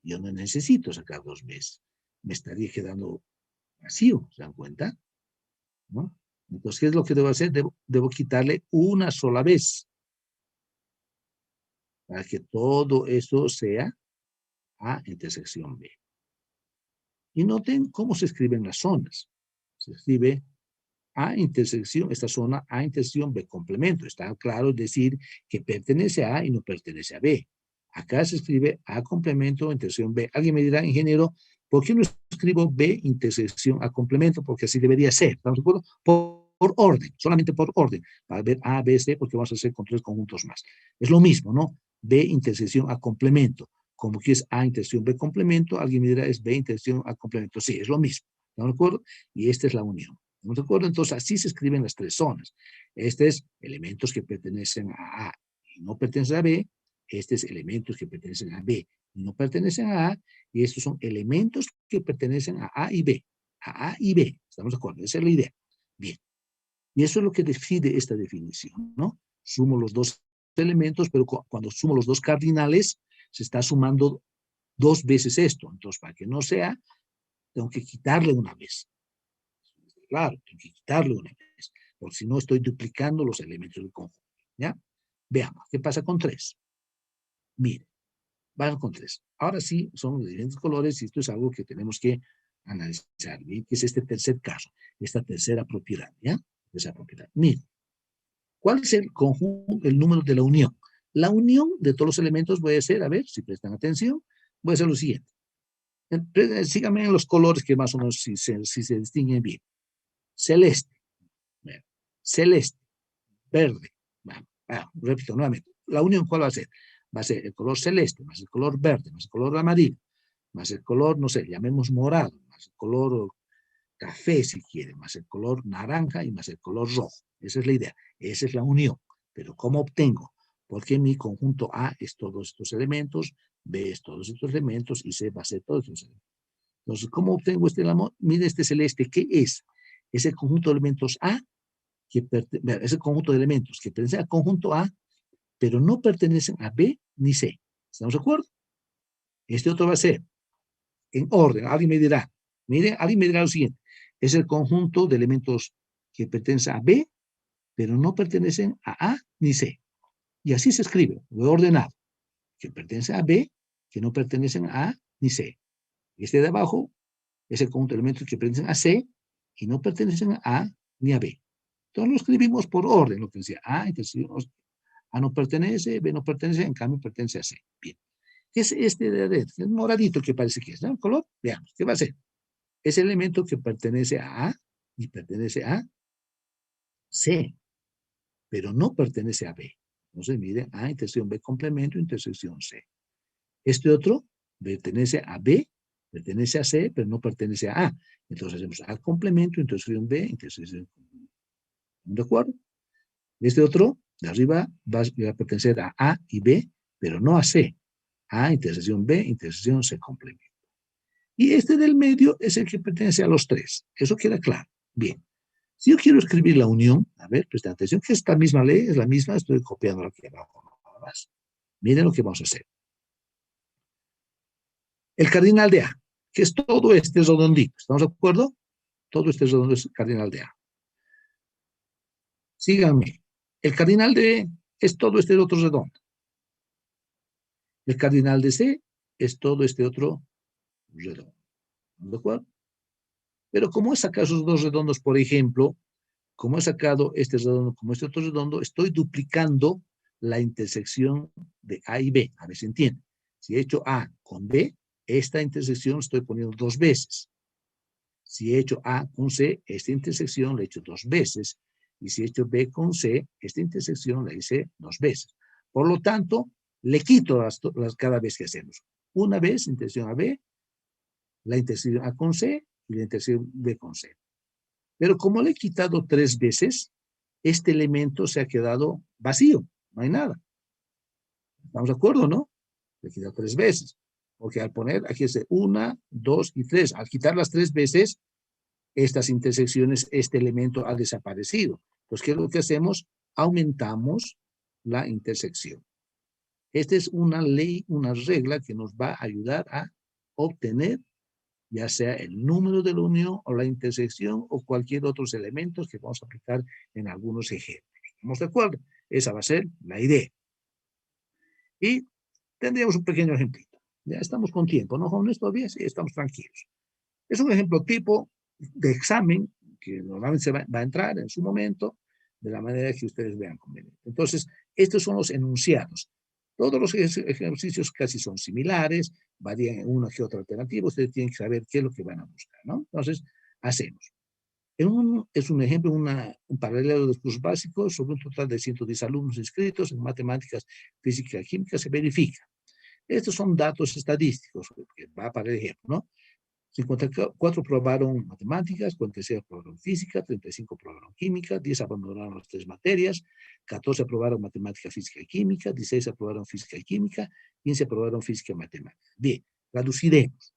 Yo no necesito sacar 2 veces. Me estaría quedando vacío, ¿se dan cuenta? ¿No? Entonces, ¿qué es lo que debo hacer? Debo quitarle una sola vez. Para que todo eso sea A intersección B. Y noten cómo se escriben las zonas. Se escribe A intersección, esta zona A intersección B complemento. Está claro decir que pertenece a A y no pertenece a B. Acá se escribe A complemento, intersección B. Alguien me dirá, ingeniero, ¿por qué no escribo B intersección A complemento? Porque así debería ser. ¿Estamos de acuerdo? Por orden, solamente por orden. Para ver A, B, C, porque vamos a hacer con 3 conjuntos más. Es lo mismo, ¿no? B intersección A complemento. Como que es A intersección B complemento, alguien me dirá, es B intersección A complemento. Sí, es lo mismo. ¿Estamos de acuerdo? Y esta es la unión. ¿Estamos de acuerdo? Entonces, así se escriben las 3 zonas. Este es elementos que pertenecen a A y no pertenecen a B. Este es elementos que pertenecen a B y no pertenecen a A. Y estos son elementos que pertenecen a A y B. A A y B. ¿Estamos de acuerdo? Esa es la idea. Bien. Y eso es lo que define esta definición, ¿no? Sumo los 2 elementos, pero cuando sumo los 2 cardinales, se está sumando 2 veces esto. Entonces, para que no sea, tengo que quitarle una vez. Claro, tengo que quitarle una vez, porque si no estoy duplicando los elementos del conjunto, ¿ya? Veamos, ¿qué pasa con 3? Mire, vamos con 3. Ahora sí, son de diferentes colores y esto es algo que tenemos que analizar, ¿bien? Que es este tercer caso, esta tercera propiedad, ¿ya? Esa propiedad. Mire, ¿cuál es el conjunto, el número de la unión? La unión de todos los elementos voy a hacer, a ver, si prestan atención, voy a hacer lo siguiente. Síganme en los colores que más o menos si se distinguen bien. Celeste, celeste, verde. Repito nuevamente, la unión ¿cuál va a ser? Va a ser el color celeste, más el color verde, más el color amarillo, más el color, no sé, llamemos morado, más el color café si quieren, más el color naranja y más el color rojo. Esa es la idea, esa es la unión. Pero ¿cómo obtengo? Porque mi conjunto A es todos estos elementos, B es todos estos elementos y C va a ser todos estos elementos. Entonces, ¿cómo obtengo este amor? Mire este celeste, ¿qué es? Es el conjunto de elementos A, es el conjunto de elementos que pertenecen al conjunto A, pero no pertenecen a B ni C. ¿Estamos de acuerdo? Este otro va a ser en orden. Alguien me dirá, mire, alguien me dirá lo siguiente. Es el conjunto de elementos que pertenecen a B, pero no pertenecen a A ni C. Y así se escribe, lo he ordenado. Que pertenece a B, que no pertenecen a A ni C. Este de abajo es el conjunto de elementos que pertenecen a C y no pertenecen a A ni a B. Entonces lo escribimos por orden, lo que decía A, entonces A no pertenece, B no pertenece, en cambio pertenece a C. Bien. ¿Qué es este de red? El moradito que parece que es, ¿no? El color, veamos, ¿qué va a ser? Es el elemento que pertenece a A y pertenece a C, pero no pertenece a B. Entonces, miren, A, intersección B, complemento, intersección C. Este otro pertenece a B, pertenece a C, pero no pertenece a A. Entonces hacemos A complemento, intersección B, intersección ¿De acuerdo? Este otro, de arriba, va a pertenecer a A y B, pero no a C. A, intersección B, intersección C complemento. Y este del medio es el que pertenece a los tres. Eso queda claro. Bien. Si yo quiero escribir la unión, a ver, presten atención, que esta misma ley es la misma, estoy copiando aquí abajo, nada más. Miren lo que vamos a hacer. El cardinal de A, que es todo este redondito, ¿estamos de acuerdo? Todo este redondo es cardinal de A. Síganme. El cardinal de B es todo este otro redondo. El cardinal de C es todo este otro redondo. ¿De acuerdo? Pero como he sacado esos dos redondos, por ejemplo, como he sacado este redondo como este otro redondo, estoy duplicando la intersección de A y B. A ver si entienden. Si he hecho A con B, esta intersección estoy poniendo 2 veces. Si he hecho A con C, esta intersección la he hecho 2 veces. Y si he hecho B con C, esta intersección la hice 2 veces. Por lo tanto, le quito cada vez que hacemos. Una vez, intersección a B, la intersección A con C y la intersección B con C. Pero como le he quitado 3 veces, este elemento se ha quedado vacío, no hay nada. ¿Estamos de acuerdo, no? Le he quitado 3 veces. Porque al poner, aquí es 1, 2 y 3. Al quitar las 3 veces, estas intersecciones, este elemento ha desaparecido. Entonces, ¿qué es lo que hacemos? Aumentamos la intersección. Esta es una ley, una regla que nos va a ayudar a obtener ya sea el número de la unión o la intersección o cualquier otros elementos que vamos a aplicar en algunos ejemplos. ¿Estamos de acuerdo? Esa va a ser la idea. Y tendríamos un pequeño ejemplito. Ya estamos con tiempo, ¿no, jóvenes? Todavía sí, estamos tranquilos. Es un ejemplo tipo de examen que normalmente se va a entrar en su momento de la manera que ustedes vean conveniente. Entonces, estos son los enunciados. Todos los ejercicios casi son similares, varían en una que otra alternativa. Ustedes tienen que saber qué es lo que van a buscar, ¿no? Entonces, hacemos. Es un ejemplo, un paralelo de cursos básicos sobre un total de 110 alumnos inscritos en matemáticas, física y química. Se verifica. Estos son datos estadísticos, que va para el ejemplo, ¿no? 54 probaron matemáticas, 46 aprobaron física, 35 aprobaron química, 10 abandonaron las 3 materias, 14 aprobaron matemática, física y química, 16 aprobaron física y química, 15 aprobaron física y matemáticas. Bien, traduciremos.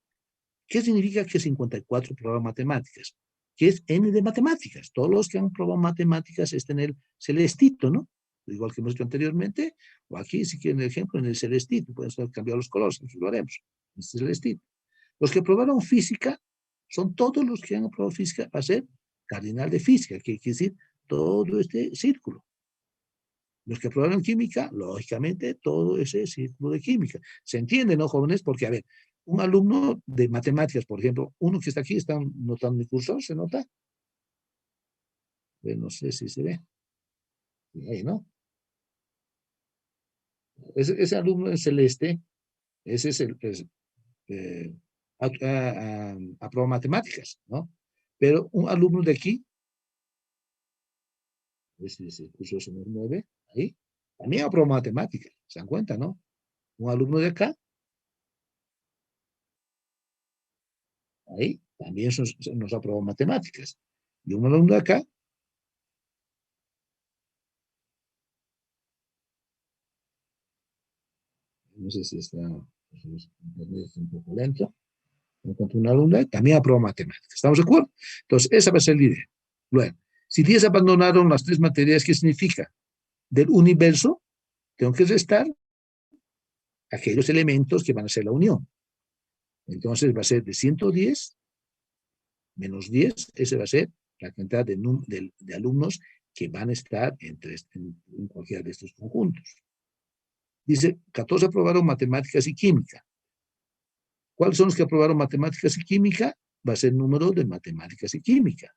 ¿Qué significa que 54 aprobaron matemáticas? Que es N de matemáticas. Todos los que han probado matemáticas están en el celestito, ¿no? Igual que hemos dicho anteriormente, o aquí, si quieren el ejemplo, en el celestito. Pueden ser cambiados los colores, lo haremos. En el celestito. Los que aprobaron física son todos los que han aprobado física, va a ser cardinal de física, que quiere decir todo este círculo. Los que aprobaron química, lógicamente, todo ese círculo de química. ¿Se entiende, no, jóvenes? Porque, a ver, un alumno de matemáticas, por ejemplo, uno que está aquí, ¿está notando mi cursor? ¿Se nota? No sé si se ve. Ahí, ¿no? Ese alumno en celeste, ese es aprobó matemáticas, ¿no? Pero un alumno de aquí, ese curso se nos mueve, ahí, también aprobó matemáticas, ¿se dan cuenta, no? Un alumno de acá, ahí, también nos aprobó matemáticas. Y un alumno de acá, no sé si está, es un poco lento, encontré un alumno, también aprobó matemáticas, ¿estamos de acuerdo? Entonces, esa va a ser la idea. Luego, si 10 abandonaron las 3 materias, ¿qué significa? Del universo, tengo que restar aquellos elementos que van a ser la unión. Entonces, va a ser de 110 menos 10, ese va a ser la cantidad de alumnos que van a estar en cualquiera de estos conjuntos. Dice, 14 aprobaron matemáticas y química. ¿Cuáles son los que aprobaron matemáticas y química? Va a ser el número de matemáticas y química.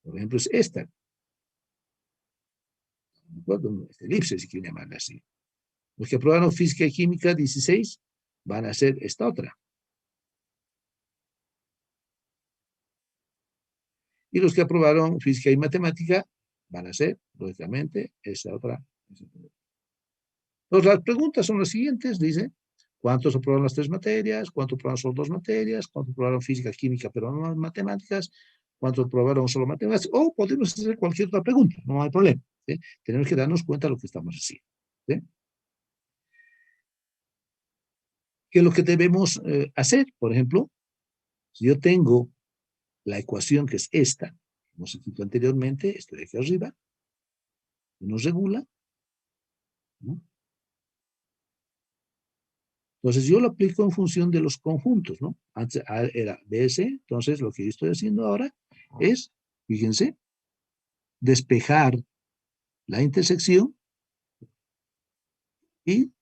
Por ejemplo, es esta. ¿De acuerdo? Esta elipse, si quieren llamarla así. Los que aprobaron física y química, 16, van a ser esta otra. Y los que aprobaron física y matemática van a ser, lógicamente, esa otra. Entonces, las preguntas son las siguientes, dice, ¿cuántos aprobaron las 3 materias? ¿Cuántos aprobaron solo 2 materias? ¿Cuántos aprobaron física, química, pero no las matemáticas? ¿Cuántos aprobaron solo matemáticas? O podemos hacer cualquier otra pregunta, no hay problema. ¿Sí? Tenemos que darnos cuenta de lo que estamos haciendo. ¿Sí? ¿Qué es lo que debemos hacer? Por ejemplo, si yo tengo la ecuación que es esta, hemos escrito anteriormente, esto de aquí arriba, que nos regula, ¿no? Entonces yo lo aplico en función de los conjuntos, ¿no? Antes A era BS, entonces lo que yo estoy haciendo ahora es, fíjense, despejar la intersección y,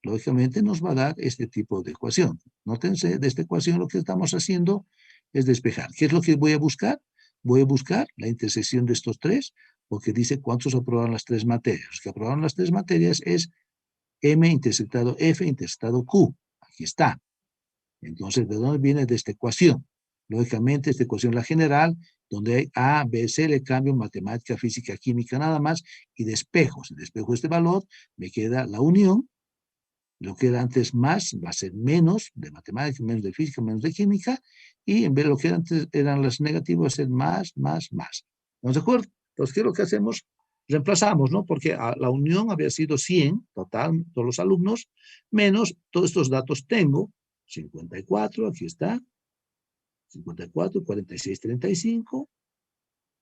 lógicamente, nos va a dar este tipo de ecuación. Nótense, de esta ecuación lo que estamos haciendo es despejar. ¿Qué es lo que voy a buscar? Voy a buscar la intersección de estos tres, porque dice cuántos aprobaron las tres materias. Los que aprobaron las tres materias es M intersectado F intersectado Q. Aquí está. Entonces, ¿de dónde viene de esta ecuación? Lógicamente, esta ecuación es la general, donde hay A, B, C, le cambio matemática, física, química, nada más, y despejo. Si despejo este valor, me queda la unión. Lo que era antes más va a ser menos de matemática, menos de física, menos de química, y en vez de lo que antes eran las negativas, va a ser más, más, más. ¿Estamos de acuerdo? Entonces, ¿qué es lo que hacemos? Reemplazamos, ¿no? Porque la unión había sido 100, total, todos los alumnos, menos todos estos datos tengo, 54, aquí está, 54, 46, 35,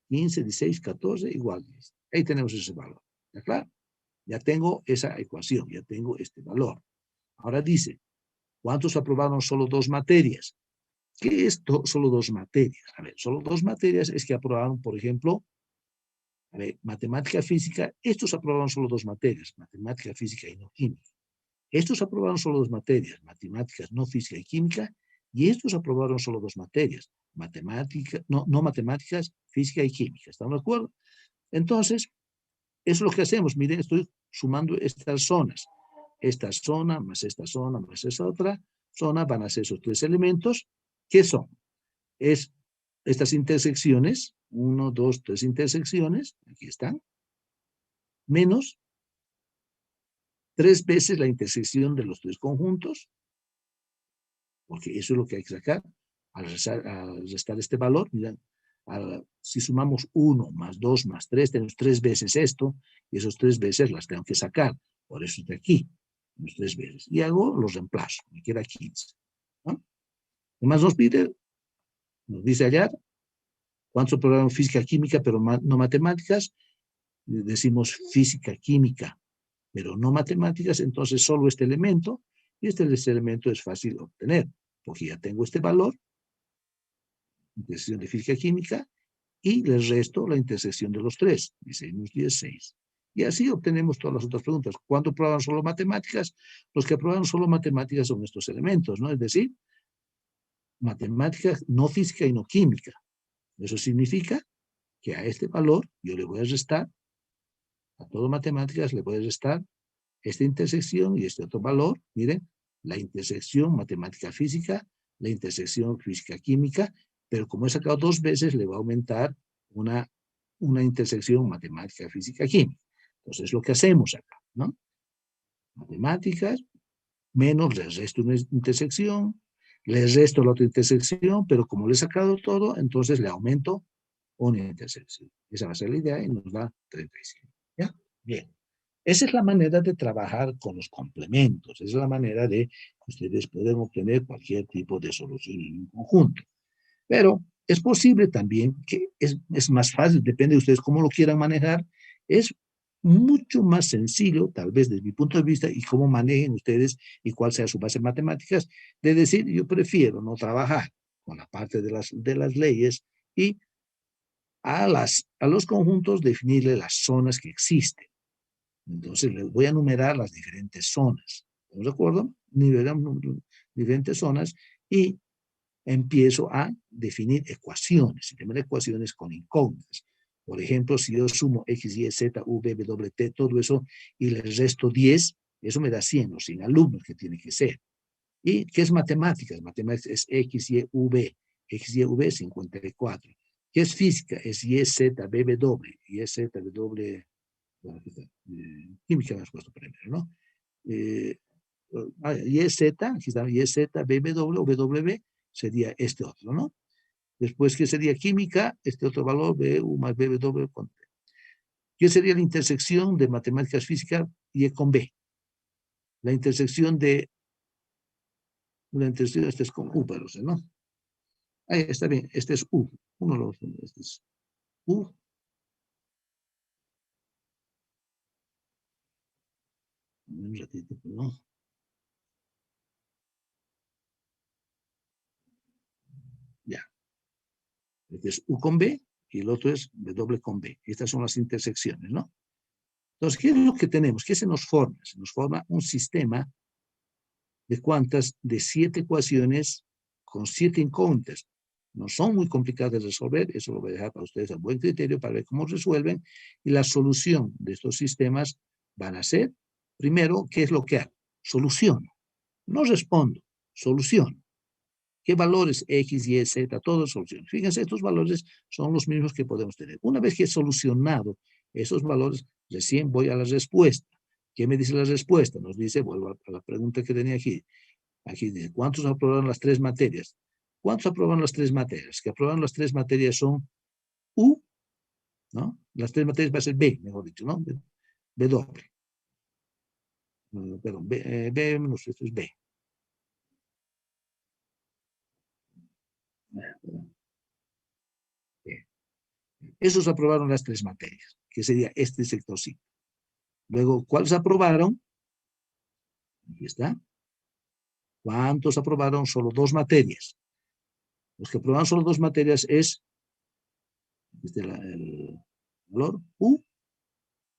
15, 16, 14, igual. Ahí tenemos ese valor. ¿Está claro? Ya tengo esa ecuación, ya tengo este valor. Ahora dice, ¿cuántos aprobaron solo dos materias? ¿Qué es solo dos materias? A ver, solo dos materias es que aprobaron, por ejemplo, a ver, matemática, física. Estos aprobaron solo dos materias, matemática, física y no química. Estos aprobaron solo dos materias, matemáticas, no física y química. Y estos aprobaron solo dos materias, matemática, no matemáticas, física y química. ¿Estamos de acuerdo? Entonces, eso es lo que hacemos. Miren, estoy sumando estas zonas. Esta zona, más esta zona, más esta otra zona, van a ser esos tres elementos. ¿Qué son? Es estas intersecciones, 1, 2, 3 intersecciones, aquí están, menos 3 veces la intersección de los tres conjuntos, porque eso es lo que hay que sacar. Al restar este valor, miren, si sumamos 1 más 2 más 3, tenemos 3 veces esto, y esos 3 veces las tengo que sacar. Por eso está aquí, los 3 veces. Y hago los reemplazo, me queda 15. ¿No? Además nos pide, nos dice allá, ¿cuántos aprobaron física, química, pero no matemáticas? Decimos física, química, pero no matemáticas, entonces solo este elemento, y este elemento es fácil de obtener, porque ya tengo este valor, intersección de física, química, y le resto la intersección de los tres, 16 menos 16. Y así obtenemos todas las otras preguntas. ¿Cuándo aprobaron solo matemáticas? Los que aprobaron solo matemáticas son estos elementos, ¿no? Es decir, matemáticas, no física y no química. Eso significa que a este valor yo le voy a restar, a todo matemáticas le voy a restar esta intersección y este otro valor. Miren, la intersección matemática-física, la intersección física-química, pero como he sacado 2 veces, le va a aumentar una intersección matemática-física-química. Entonces, es lo que hacemos acá, ¿no? Matemáticas, menos le resto una intersección, le resto la otra intersección, pero como le he sacado todo, entonces le aumento una intersección. Esa va a ser la idea y nos da 35. ¿Ya? Bien. Esa es la manera de trabajar con los complementos. Esa es la manera de que ustedes pueden obtener cualquier tipo de solución en un conjunto. Pero es posible también que es más fácil, depende de ustedes cómo lo quieran manejar, es mucho más sencillo, tal vez desde mi punto de vista, y cómo manejen ustedes y cuál sea su base en matemáticas, de decir, yo prefiero no trabajar con la parte de las leyes y a los conjuntos definirle las zonas que existen. Entonces les voy a enumerar las diferentes zonas. ¿Estamos de acuerdo? Nivelamos diferentes zonas y empiezo a definir ecuaciones, sistema de ecuaciones con incógnitas. Por ejemplo, si yo sumo x, y, z, v, w, t, todo eso, y le resto 10, eso me da 100, los 100 alumnos que tiene que ser. ¿Y qué es matemáticas? Matemáticas es x, y, v. X, y, v, 54. ¿Qué es física? Es y, z, b, w. Y, z, w, química me has puesto primero, ¿no? Y, z, aquí está, y, z, b, w, w, sería este otro, ¿no? Después, ¿qué sería química? Este otro valor, BU más BW con T. ¿Qué sería la intersección de matemáticas físicas Y con B? La intersección de... La intersección, este es con U, pero ¿no? Ahí está bien, este es U. Uno lo este es U. Un ratito, perdón. Ya. Este es U con B y el otro es W con B. Estas son las intersecciones, ¿no? Entonces, ¿qué es lo que tenemos? ¿Qué se nos forma? Se nos forma un sistema de cuantas de 7 ecuaciones con 7 incógnitas. No son muy complicadas de resolver, eso lo voy a dejar para ustedes a buen criterio para ver cómo resuelven. Y la solución de estos sistemas van a ser, primero, ¿qué es lo que hago? Soluciono. No respondo, soluciono. ¿Qué valores X, Y, Z? Todos soluciones. Fíjense, estos valores son los mismos que podemos tener. Una vez que he solucionado esos valores, recién voy a la respuesta. ¿Qué me dice la respuesta? Nos dice, vuelvo a la pregunta que tenía aquí. Aquí dice, ¿cuántos aprobaron las 3 materias? ¿Cuántos aprobaron las 3 materias? Que aprobaron las 3 materias son U, ¿no? Las 3 materias va a ser B, mejor dicho, ¿no? B doble. Perdón, B menos esto es B. Esos aprobaron las 3 materias, que sería este sector sí. Luego, ¿cuáles aprobaron? Aquí está. ¿Cuántos aprobaron solo 2 materias? Los que aprobaron solo 2 materias es el valor U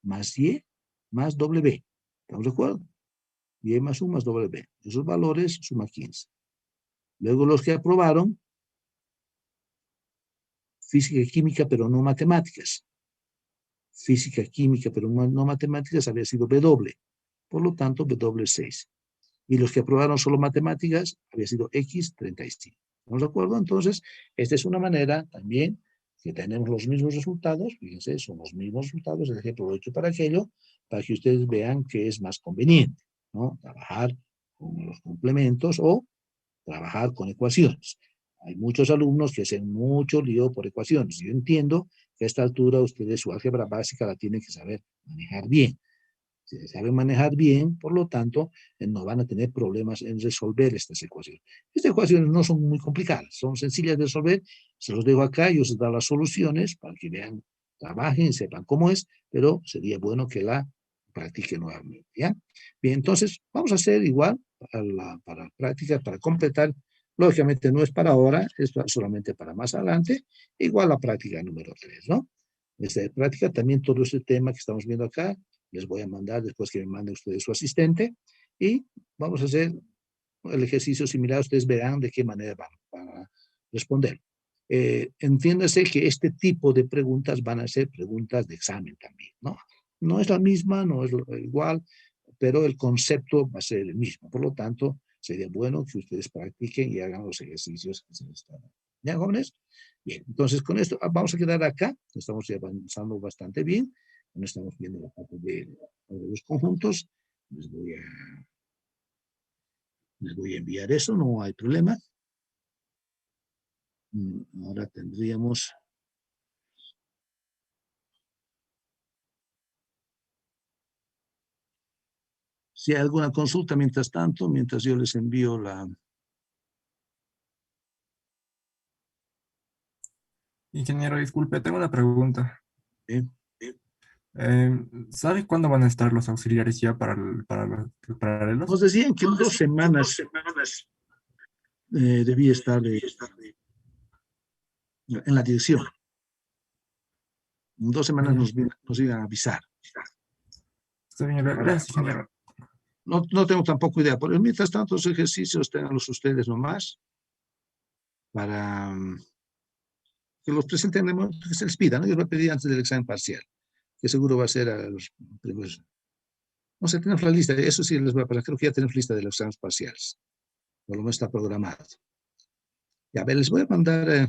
más Y más W. ¿Estamos de acuerdo? Y más U más W. Esos valores suma 15. Luego los que aprobaron física y química, pero no matemáticas. Física, química, pero no matemáticas había sido W. Por lo tanto, W6. Y los que aprobaron solo matemáticas había sido X35. ¿Estamos de acuerdo? Entonces, esta es una manera también que tenemos los mismos resultados. Fíjense, son los mismos resultados. El ejemplo lo he hecho para aquello, para que ustedes vean que es más conveniente, ¿no? Trabajar con los complementos o trabajar con ecuaciones. Hay muchos alumnos que hacen mucho lío por ecuaciones. Yo entiendo que a esta altura ustedes su álgebra básica la tienen que saber manejar bien. Si se saben manejar bien, por lo tanto, no van a tener problemas en resolver estas ecuaciones. Estas ecuaciones no son muy complicadas, son sencillas de resolver. Se los dejo acá, yo les doy las soluciones para que vean, trabajen, sepan cómo es, pero sería bueno que la practiquen nuevamente, ¿ya? Bien, entonces, vamos a hacer igual para práctica, para completar. Lógicamente no es para ahora, es solamente para más adelante. Igual la práctica número 3, ¿no? Esta práctica, también todo este tema que estamos viendo acá, les voy a mandar después que me mande ustedes su asistente y vamos a hacer el ejercicio similar. Ustedes verán de qué manera van a responder. Entiéndase que este tipo de preguntas van a ser preguntas de examen también, ¿no? No es la misma, no es igual, pero el concepto va a ser el mismo. Por lo tanto, sería bueno que ustedes practiquen y hagan los ejercicios que se les están dando. ¿Ya, jóvenes? Bien, entonces con esto vamos a quedar acá. Estamos ya avanzando bastante bien. No estamos viendo la parte de los conjuntos. Les voy a enviar eso, no hay problema. Ahora tendríamos... Si hay alguna consulta mientras tanto, mientras yo les envío la... Ingeniero, disculpe, tengo una pregunta. ¿eh? ¿Sabe cuándo van a estar los auxiliares ya para los paralelos? Nos decían que en 2 semanas debía estar en la dirección. En 2 semanas nos iban a avisar. Está bien, gracias, ingeniero. No tengo tampoco idea, pero mientras tanto los ejercicios tenganlos ustedes nomás para que los presenten, que se les pida, ¿no? Yo lo pedí antes del examen parcial, que seguro va a ser a los primeros. No sé, tenemos la lista, eso sí les voy a pasar, creo que ya tenemos lista de los exámenes parciales, por lo menos está programado. Ya, a ver, les voy a mandar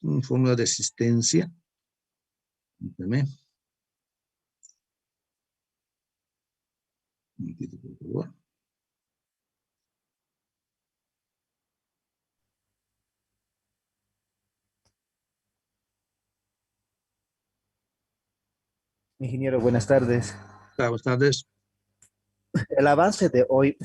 un fórmula de asistencia. Permítame. Un momentito, por favor. Ingeniero, buenas tardes. Buenas tardes. El avance de hoy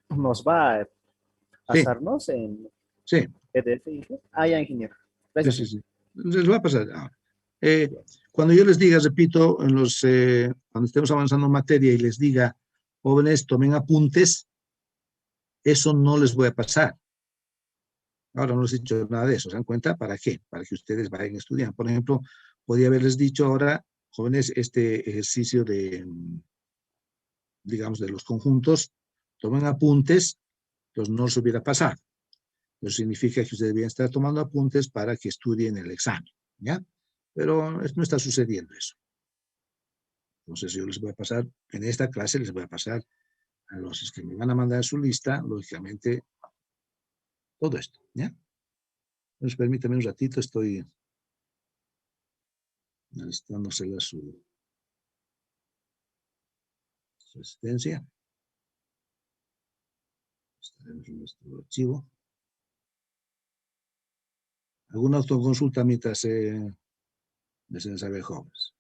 nos va a Sí, pasarnos en sí, PDF. Ah, ya, ingeniero. sí, Gracias. sí, sí. Les va a pasar ahora. Cuando yo les diga, repito, cuando estemos avanzando en materia y les diga, jóvenes, tomen apuntes, eso no les voy a pasar. Ahora no les he dicho nada de eso. ¿Se dan cuenta? ¿Para qué? Para que ustedes vayan a estudiar. Por ejemplo, podría haberles dicho ahora, jóvenes, este ejercicio de, digamos, de los conjuntos, tomen apuntes, pues no les hubiera pasado. Eso significa que ustedes deben estar tomando apuntes para que estudien el examen, ¿ya? Pero no está sucediendo eso. Entonces yo les voy a pasar, en esta clase les voy a pasar a los que me van a mandar su lista, lógicamente, todo esto, ¿ya? Entonces permítanme un ratito, estoy dándosela su asistencia. Estaremos en nuestro archivo. ¿Alguna autoconsulta mientras deseen saber jóvenes?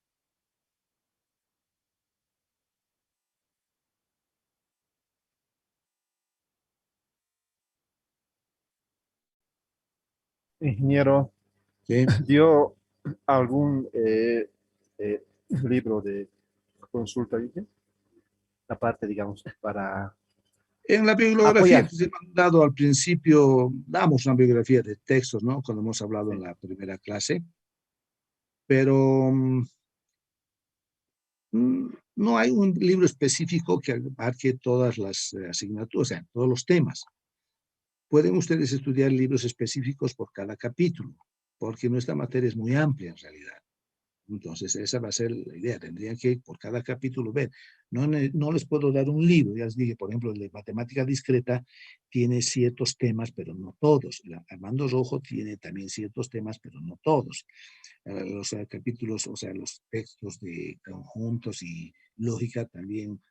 Ingeniero, Sí. ¿dio algún libro de consulta, dije? Aparte, digamos, para En la bibliografía apoyar. que se ha mandado al principio, damos una bibliografía de textos, ¿no? Cuando hemos hablado en la primera clase, pero no hay un libro específico que abarque todas las asignaturas, o sea, todos los temas. Pueden ustedes estudiar libros específicos por cada capítulo, porque nuestra materia es muy amplia en realidad. Entonces, esa va a ser la idea. Tendrían que, por cada capítulo, ver. No les puedo dar un libro. Ya les dije, por ejemplo, el de matemática discreta tiene ciertos temas, pero no todos. El Armando Rojo tiene también ciertos temas, pero no todos. Los capítulos, o sea, los textos de conjuntos y lógica también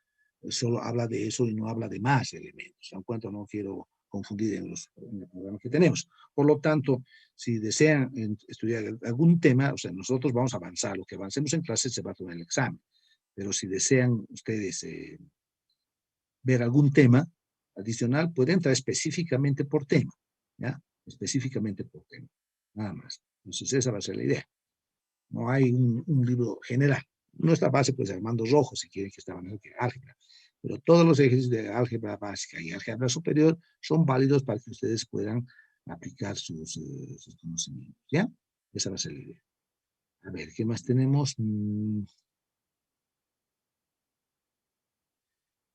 solo habla de eso y no habla de más elementos. En cuanto no quiero confundir en el programa que tenemos. Por lo tanto, si desean estudiar algún tema, o sea, nosotros vamos a avanzar. Lo que avancemos en clase se va a tomar el examen. Pero si desean ustedes ver algún tema adicional, pueden entrar específicamente por tema, ¿ya? Específicamente por tema, nada más. Entonces, esa va a ser la idea. No hay un libro general. Nuestra base, pues, Armando Rojo, si quieren que estaban en álgebra. Pero todos los ejercicios de álgebra básica y álgebra superior son válidos para que ustedes puedan aplicar sus conocimientos, ¿ya? Esa va a ser la idea. A ver, ¿qué más tenemos?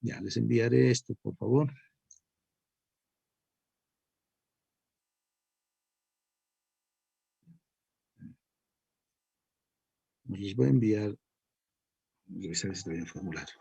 Ya, les enviaré esto, por favor. Les voy a enviar, revisar si está bien el formulario.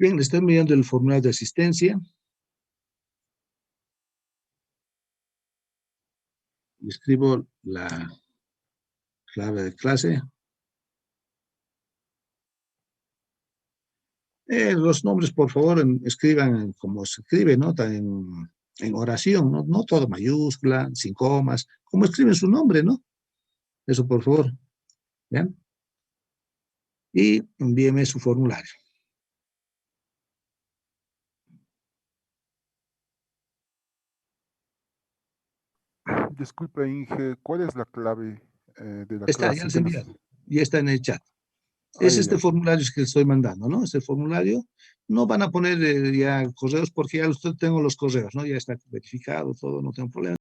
Bien, le estoy enviando el formulario de asistencia. Le escribo la clave de clase. Los nombres, por favor, escriban como se escribe, ¿no? En oración, ¿no? No todo mayúscula, sin comas, como escriben su nombre, ¿no? Eso, por favor. ¿Bien? Y envíeme su formulario. Disculpe, Inge, ¿cuál es la clave de la Está, ya clase les he que nos... enviado. Ya está en el chat. Ah, Es ya, este ya. formulario que estoy mandando, ¿no? Este formulario. No van a poner ya correos porque ya usted tengo los correos, ¿no? Ya está verificado todo, no tengo problema.